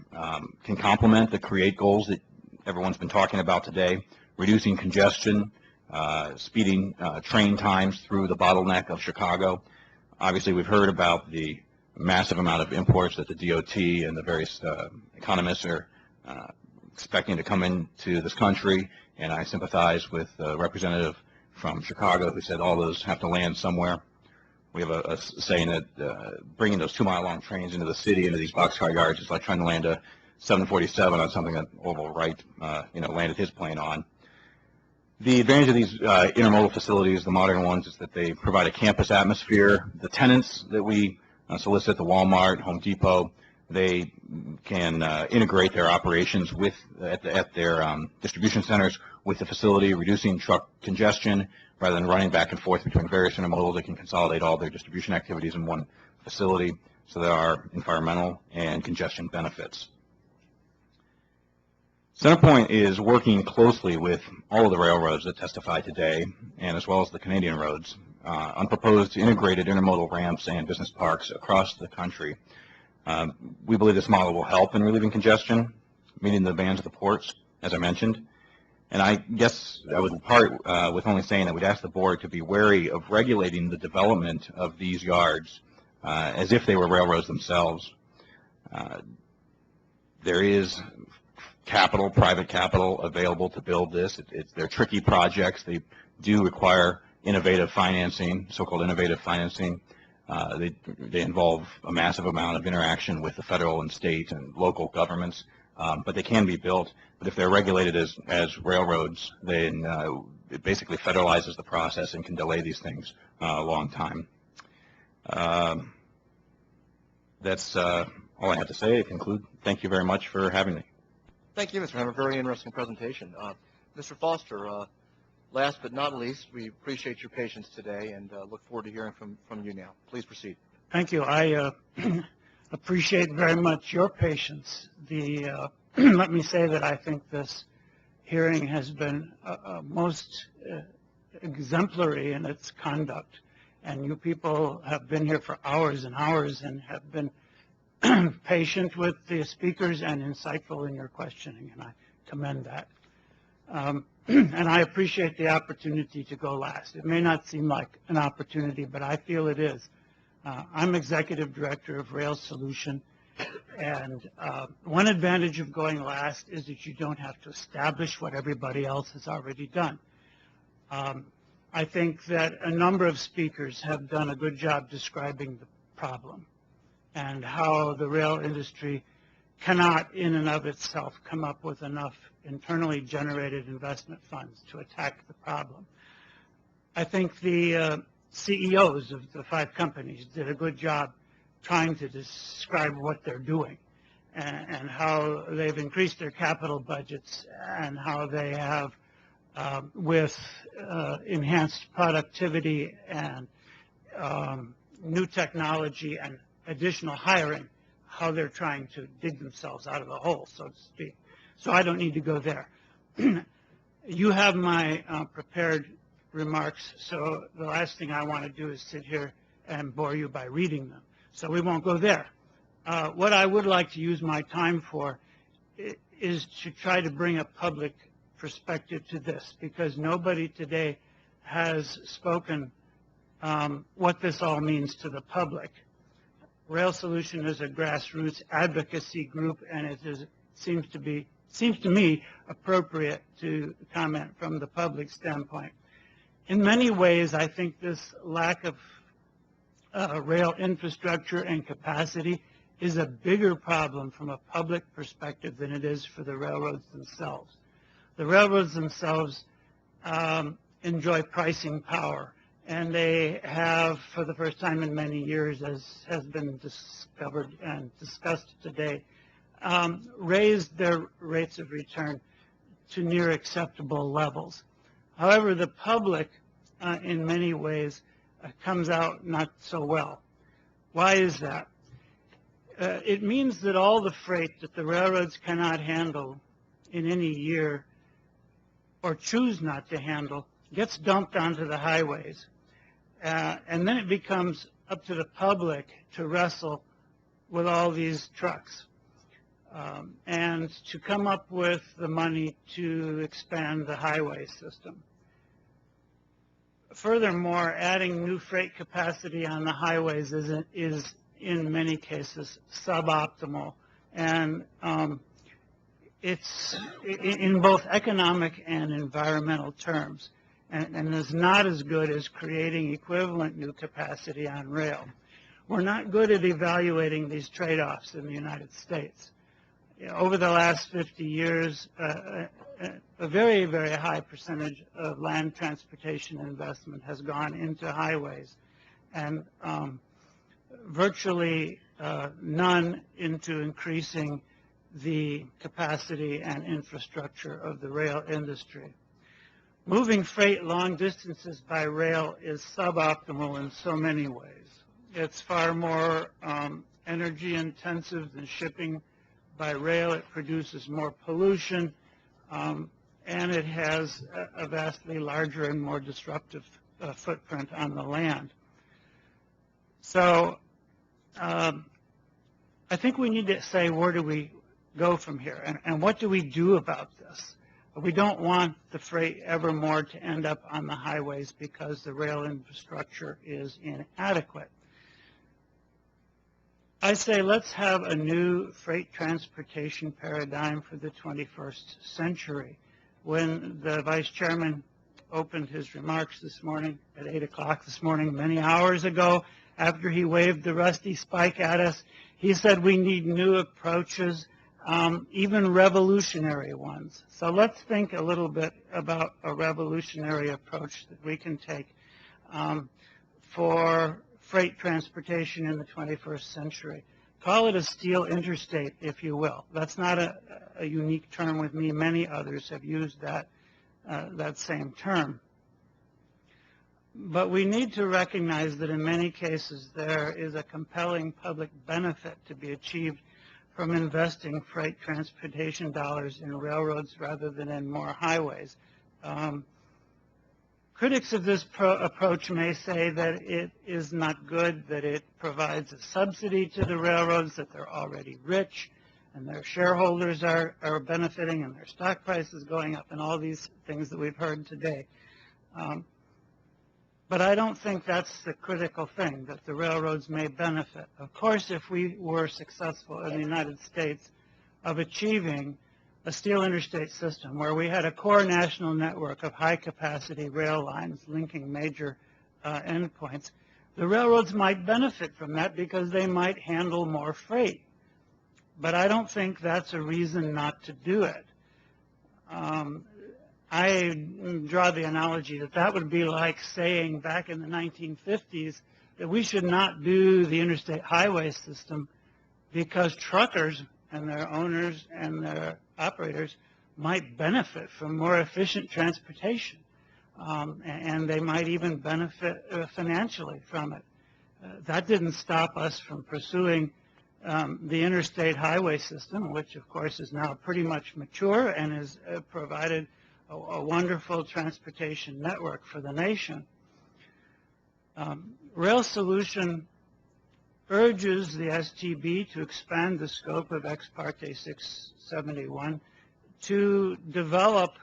can complement the CREATE goals that everyone's been talking about today, reducing congestion, speeding train times through the bottleneck of Chicago. Obviously, we've heard about the massive amount of imports that the DOT and the various economists are expecting to come into this country, and I sympathize with the representative from Chicago who said all those have to land somewhere. We have a saying that bringing those 2-mile-long trains into the city, into these boxcar yards, is like trying to land a 747 on something that Orville Wright, landed his plane on. The advantage of these intermodal facilities, the modern ones, is that they provide a campus atmosphere. The tenants that we solicit, the Walmart, Home Depot, they can integrate their operations at their distribution centers with the facility, reducing truck congestion. Rather than running back and forth between various intermodals, they can consolidate all their distribution activities in one facility. So there are environmental and congestion benefits. CenterPoint is working closely with all of the railroads that testify today, and as well as the Canadian roads, on proposed integrated intermodal ramps and business parks across the country. We believe this model will help in relieving congestion, meeting the demands of the ports, as I mentioned. And I guess I would part with only saying that we'd ask the board to be wary of regulating the development of these yards as if they were railroads themselves. There is capital, private capital available to build this. They're tricky projects. They do require innovative financing, so-called innovative financing. They involve a massive amount of interaction with the federal and state and local governments, but they can be built. But if they're regulated as railroads, then it basically federalizes the process and can delay these things a long time. That's all I have to say. I conclude. Thank you very much for having me. Thank you, Mr. Hammer. Very interesting presentation. Mr. Foster, last but not least, we appreciate your patience today and look forward to hearing from you now. Please proceed. Thank you. I appreciate very much your patience. Let me say that I think this hearing has been most exemplary in its conduct, and you people have been here for hours and hours and have been patient with the speakers and insightful in your questioning, and I commend that. And I appreciate the opportunity to go last. It may not seem like an opportunity, but I feel it is. I'm Executive Director of Rail Solution, and one advantage of going last is that you don't have to establish what everybody else has already done. I think that a number of speakers have done a good job describing the problem and how the rail industry cannot in and of itself come up with enough internally generated investment funds to attack the problem. I think the CEOs of the 5 companies did a good job trying to describe what they're doing and how they've increased their capital budgets and how they have, with enhanced productivity and new technology and additional hiring, how they're trying to dig themselves out of the hole, so to speak. So I don't need to go there. You have my prepared remarks, so the last thing I want to do is sit here and bore you by reading them. So we won't go there. What I would like to use my time for is to try to bring a public perspective to this, because nobody today has spoken what this all means to the public. Rail Solution is a grassroots advocacy group, and it seems to me appropriate to comment from the public standpoint. In many ways, I think this lack of rail infrastructure and capacity is a bigger problem from a public perspective than it is for the railroads themselves. The railroads themselves enjoy pricing power, and they have, for the first time in many years, as has been discovered and discussed today, raised their rates of return to near acceptable levels. However, the public, in many ways, comes out not so well. Why is that? It means that all the freight that the railroads cannot handle in any year or choose not to handle gets dumped onto the highways. And then it becomes up to the public to wrestle with all these trucks and to come up with the money to expand the highway system. Furthermore, adding new freight capacity on the highways is in many cases suboptimal, and it's in both economic and environmental terms, and is not as good as creating equivalent new capacity on rail. We're not good at evaluating these trade-offs in the United States. over the last 50 years, a very, very high percentage of land transportation investment has gone into highways, and virtually none into increasing the capacity and infrastructure of the rail industry. Moving freight long distances by rail is suboptimal in so many ways. It's far more energy intensive than shipping by rail. It produces more pollution, and it has a vastly larger and more disruptive footprint on the land. So I think we need to say, where do we go from here, and what do we do about this? We don't want the freight evermore to end up on the highways because the rail infrastructure is inadequate. I say let's have a new freight transportation paradigm for the 21st century. When the Vice Chairman opened his remarks this morning at 8 o'clock this morning, many hours ago, after he waved the rusty spike at us, he said we need new approaches, even revolutionary ones. So let's think a little bit about a revolutionary approach that we can take for freight transportation in the 21st century. Call it a steel interstate, if you will. That's not a unique term with me. Many others have used that same term. But we need to recognize that in many cases there is a compelling public benefit to be achieved from investing freight transportation dollars in railroads rather than in more highways. Critics of this approach may say that it is not good, that it provides a subsidy to the railroads, that they're already rich, and their shareholders are benefiting, and their stock price is going up, and all these things that we've heard today. But I don't think that's the critical thing, that the railroads may benefit. Of course, if we were successful in the United States of achieving a steel interstate system where we had a core national network of high-capacity rail lines linking major endpoints, the railroads might benefit from that because they might handle more freight. But I don't think that's a reason not to do it. I draw the analogy that that would be like saying back in the 1950s that we should not do the interstate highway system because truckers and their owners and their operators might benefit from more efficient transportation, and they might even benefit financially from it. That didn't stop us from pursuing the interstate highway system, which of course is now pretty much mature and has provided a wonderful transportation network for the nation. Rail Solution urges the STB to expand the scope of Ex Parte 671 to develop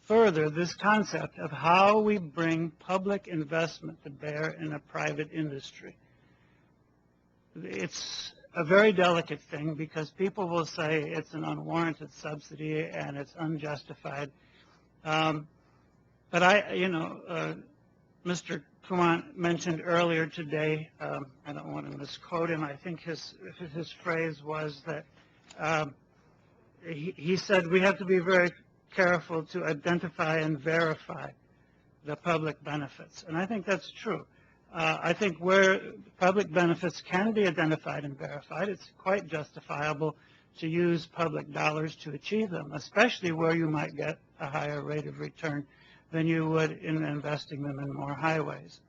further this concept of how we bring public investment to bear in a private industry. It's a very delicate thing because people will say it's an unwarranted subsidy and it's unjustified. But Mr. Kumar mentioned earlier today, I don't want to misquote him, I think his phrase was that he said we have to be very careful to identify and verify the public benefits. And I think that's true. I think where public benefits can be identified and verified, it's quite justifiable to use public dollars to achieve them, especially where you might get a higher rate of return than you would in investing them in more highways.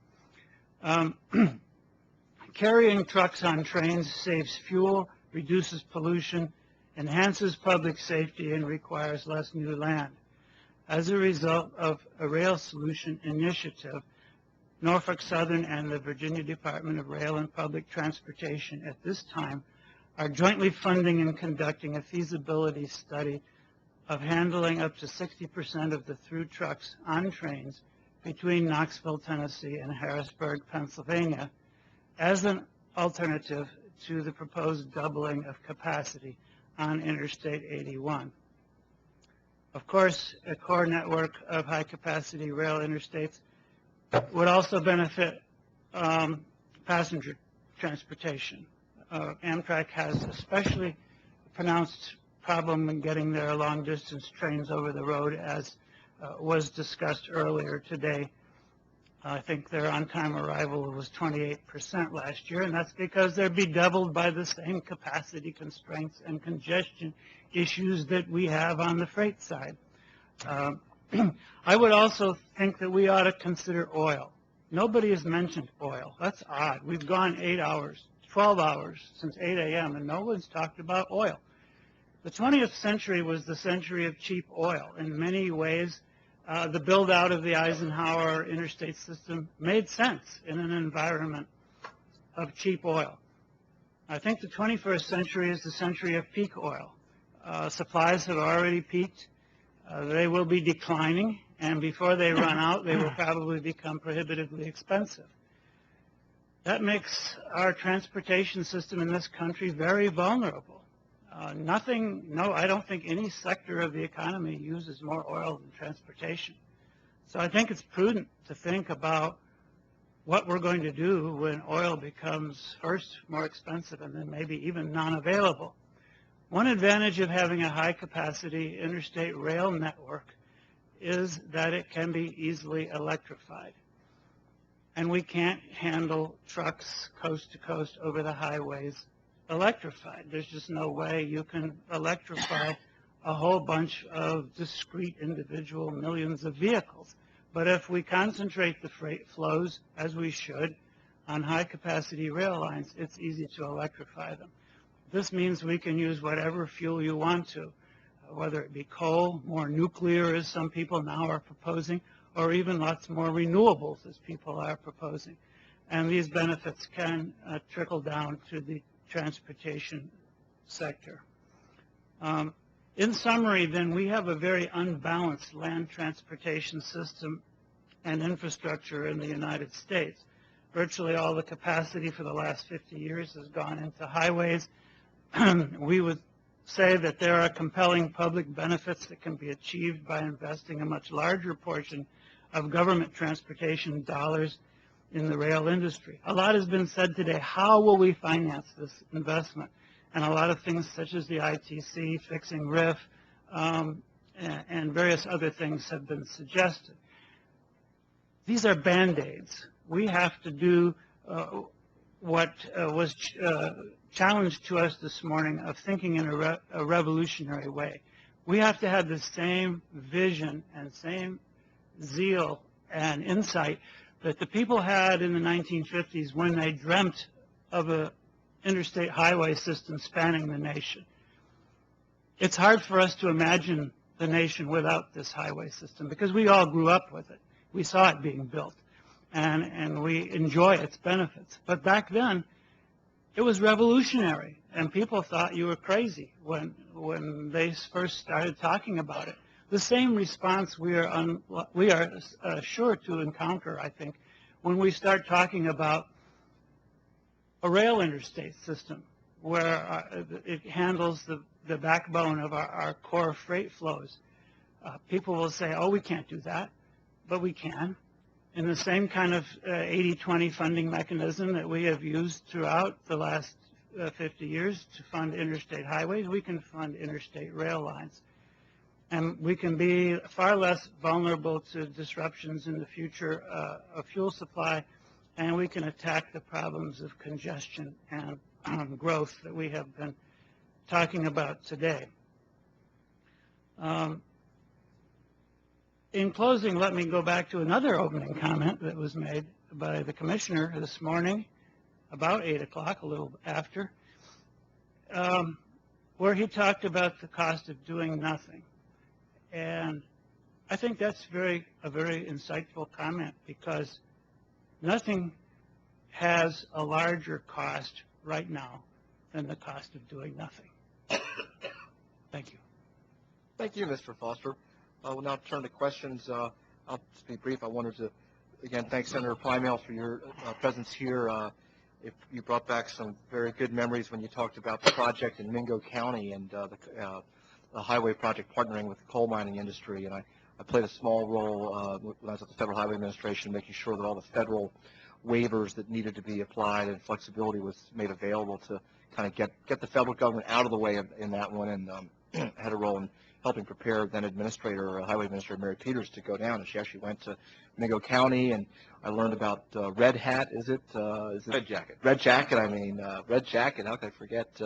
Carrying trucks on trains saves fuel, reduces pollution, enhances public safety, and requires less new land. As a result of a Rail Solution initiative, Norfolk Southern and the Virginia Department of Rail and Public Transportation at this time are jointly funding and conducting a feasibility study of handling up to 60% of the through trucks on trains between Knoxville, Tennessee and Harrisburg, Pennsylvania, as an alternative to the proposed doubling of capacity on Interstate 81. Of course, a core network of high-capacity rail interstates would also benefit passenger transportation. Amtrak has especially pronounced problem in getting their long-distance trains over the road, as was discussed earlier today. I think their on-time arrival was 28% last year, and that's because they're bedeviled by the same capacity constraints and congestion issues that we have on the freight side. I would also think that we ought to consider oil. Nobody has mentioned oil. That's odd. We've gone 8 hours, 12 hours since 8 a.m., and no one's talked about oil. The 20th century was the century of cheap oil. In many ways, the build-out of the Eisenhower interstate system made sense in an environment of cheap oil. I think the 21st century is the century of peak oil. Supplies have already peaked. They will be declining, and before they run out, they will probably become prohibitively expensive. That makes our transportation system in this country very vulnerable. I don't think any sector of the economy uses more oil than transportation. So I think it's prudent to think about what we're going to do when oil becomes first more expensive and then maybe even non-available. One advantage of having a high-capacity interstate rail network is that it can be easily electrified. And we can't handle trucks coast to coast over the highways electrified. There's just no way you can electrify a whole bunch of discrete individual millions of vehicles. But if we concentrate the freight flows, as we should, on high-capacity rail lines, it's easy to electrify them. This means we can use whatever fuel you want to, whether it be coal, more nuclear, as some people now are proposing, or even lots more renewables, as people are proposing. And these benefits can trickle down to the transportation sector. In summary, then, we have a very unbalanced land transportation system and infrastructure in the United States. Virtually all the capacity for the last 50 years has gone into highways. We would say that there are compelling public benefits that can be achieved by investing a much larger portion of government transportation dollars in the rail industry. A lot has been said today. How will we finance this investment? And a lot of things such as the ITC, fixing RIF, and various other things have been suggested. These are Band-Aids. We have to do what was challenged to us this morning of thinking in a revolutionary way. We have to have the same vision and same zeal and insight that the people had in the 1950s when they dreamt of an interstate highway system spanning the nation. It's hard for us to imagine the nation without this highway system because we all grew up with it. We saw it being built, and we enjoy its benefits. But back then, it was revolutionary, and people thought you were crazy when they first started talking about it. The same response we are sure to encounter, I think, when we start talking about a rail interstate system where it handles the backbone of our core freight flows. People will say, oh, we can't do that, but we can. In the same kind of 80-20 funding mechanism that we have used throughout the last 50 years to fund interstate highways, we can fund interstate rail lines. And we can be far less vulnerable to disruptions in the future of fuel supply, and we can attack the problems of congestion and growth that we have been talking about today. In closing, let me go back to another opening comment that was made by the commissioner this morning, about 8 o'clock, a little after, where he talked about the cost of doing nothing. And I think that's a very insightful comment, because nothing has a larger cost right now than the cost of doing nothing. Thank you. Thank you, Mr. Foster. We'll now turn to questions. I'll just be brief. I wanted to, again, thank Senator Plymale for your presence here. If you brought back some very good memories when you talked about the project in Mingo County and the highway project partnering with the coal mining industry. And I played a small role when I was at the Federal Highway Administration, making sure that all the federal waivers that needed to be applied, and flexibility was made available to kind of get the federal government out of the way in that one, and had a role in helping prepare then Highway Administrator Mary Peters to go down, and she actually went to Mingo County, and I learned about Red Hat, is it? Red Jacket. Red Jacket, Red Jacket, how could I forget,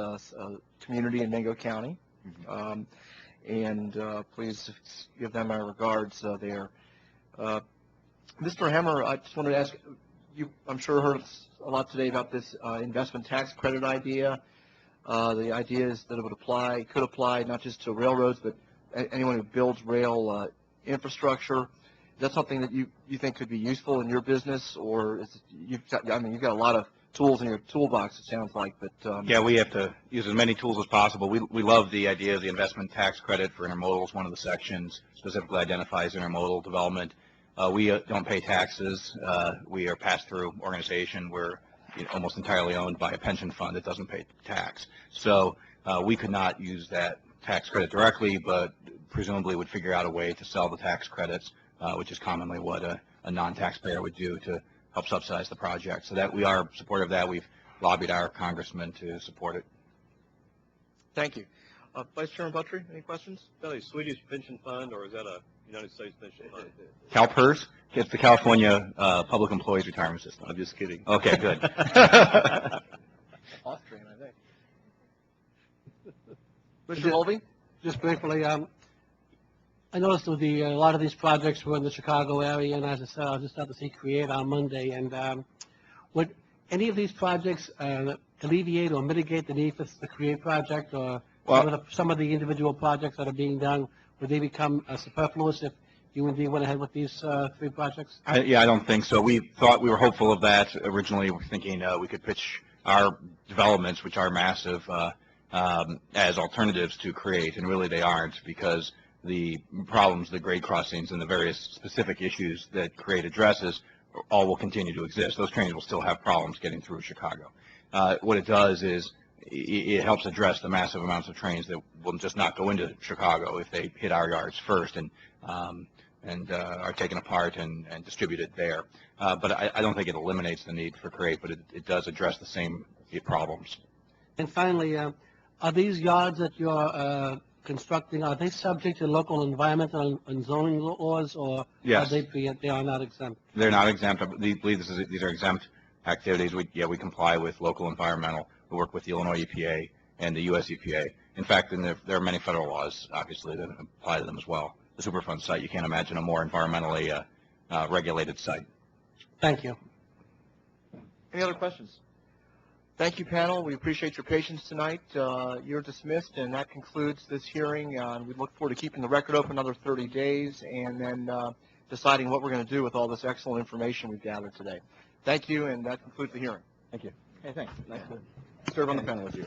community in Mingo County. And please give them my regards there. Mr. Hemmer, I just wanted to ask, you I'm sure heard a lot today about this investment tax credit idea. The idea is that it could apply not just to railroads, but anyone who builds rail infrastructure. Is that something that you think could be useful in your business, or you've got a lot of tools in your toolbox, it sounds like, but Yeah, we have to use as many tools as possible. We love the idea of the investment tax credit for intermodal. Is one of the sections specifically identifies intermodal development. We don't pay taxes. We are a pass-through organization. We're almost entirely owned by a pension fund that doesn't pay tax. So we could not use that tax credit directly, but presumably would figure out a way to sell the tax credits, which is commonly what a non-taxpayer would do to help subsidize the project. So that we are supportive of that. We've lobbied our congressman to support it. Thank you. Vice Chairman Buttry, any questions? Is that a Swedish pension fund, or is that a United States pension fund? CalPERS? It's the California Public Employees Retirement System. I'm just kidding. Okay, good. Austrian, I think. Mr. Mulvey? Just briefly, I noticed with a lot of these projects were in the Chicago area, and as I said, I was just out to see Create on Monday. And would any of these projects alleviate or mitigate the need for the Create project, or some of the individual projects that are being done, would they become superfluous if you indeed went ahead with these 3 projects? I don't think so. We were hopeful of that originally. We were thinking we could pitch our developments, which are massive, as alternatives to Create, and really they aren't, because the problems, the grade crossings, and the various specific issues that Create addresses all will continue to exist. Those trains will still have problems getting through Chicago. What it does is it helps address the massive amounts of trains that will just not go into Chicago if they hit our yards first and are taken apart and distributed there. But I don't think it eliminates the need for Create, but it does address the same problems. And finally, are these yards that you're constructing, are they subject to local environmental and zoning laws, or Yes. they are not exempt? They're not exempt. I believe these are exempt activities. We comply with local environmental. We work with the Illinois EPA and the U.S. EPA. In fact, there are many federal laws, obviously, that apply to them as well. The Superfund site, you can't imagine a more environmentally regulated site. Thank you. Any other questions? Thank you, panel. We appreciate your patience tonight. You're dismissed, and that concludes this hearing. We look forward to keeping the record open another 30 days and then deciding what we're going to do with all this excellent information we've gathered today. Thank you, and that concludes the hearing. Thank you. Hey, thanks. Nice to serve on the panel with you.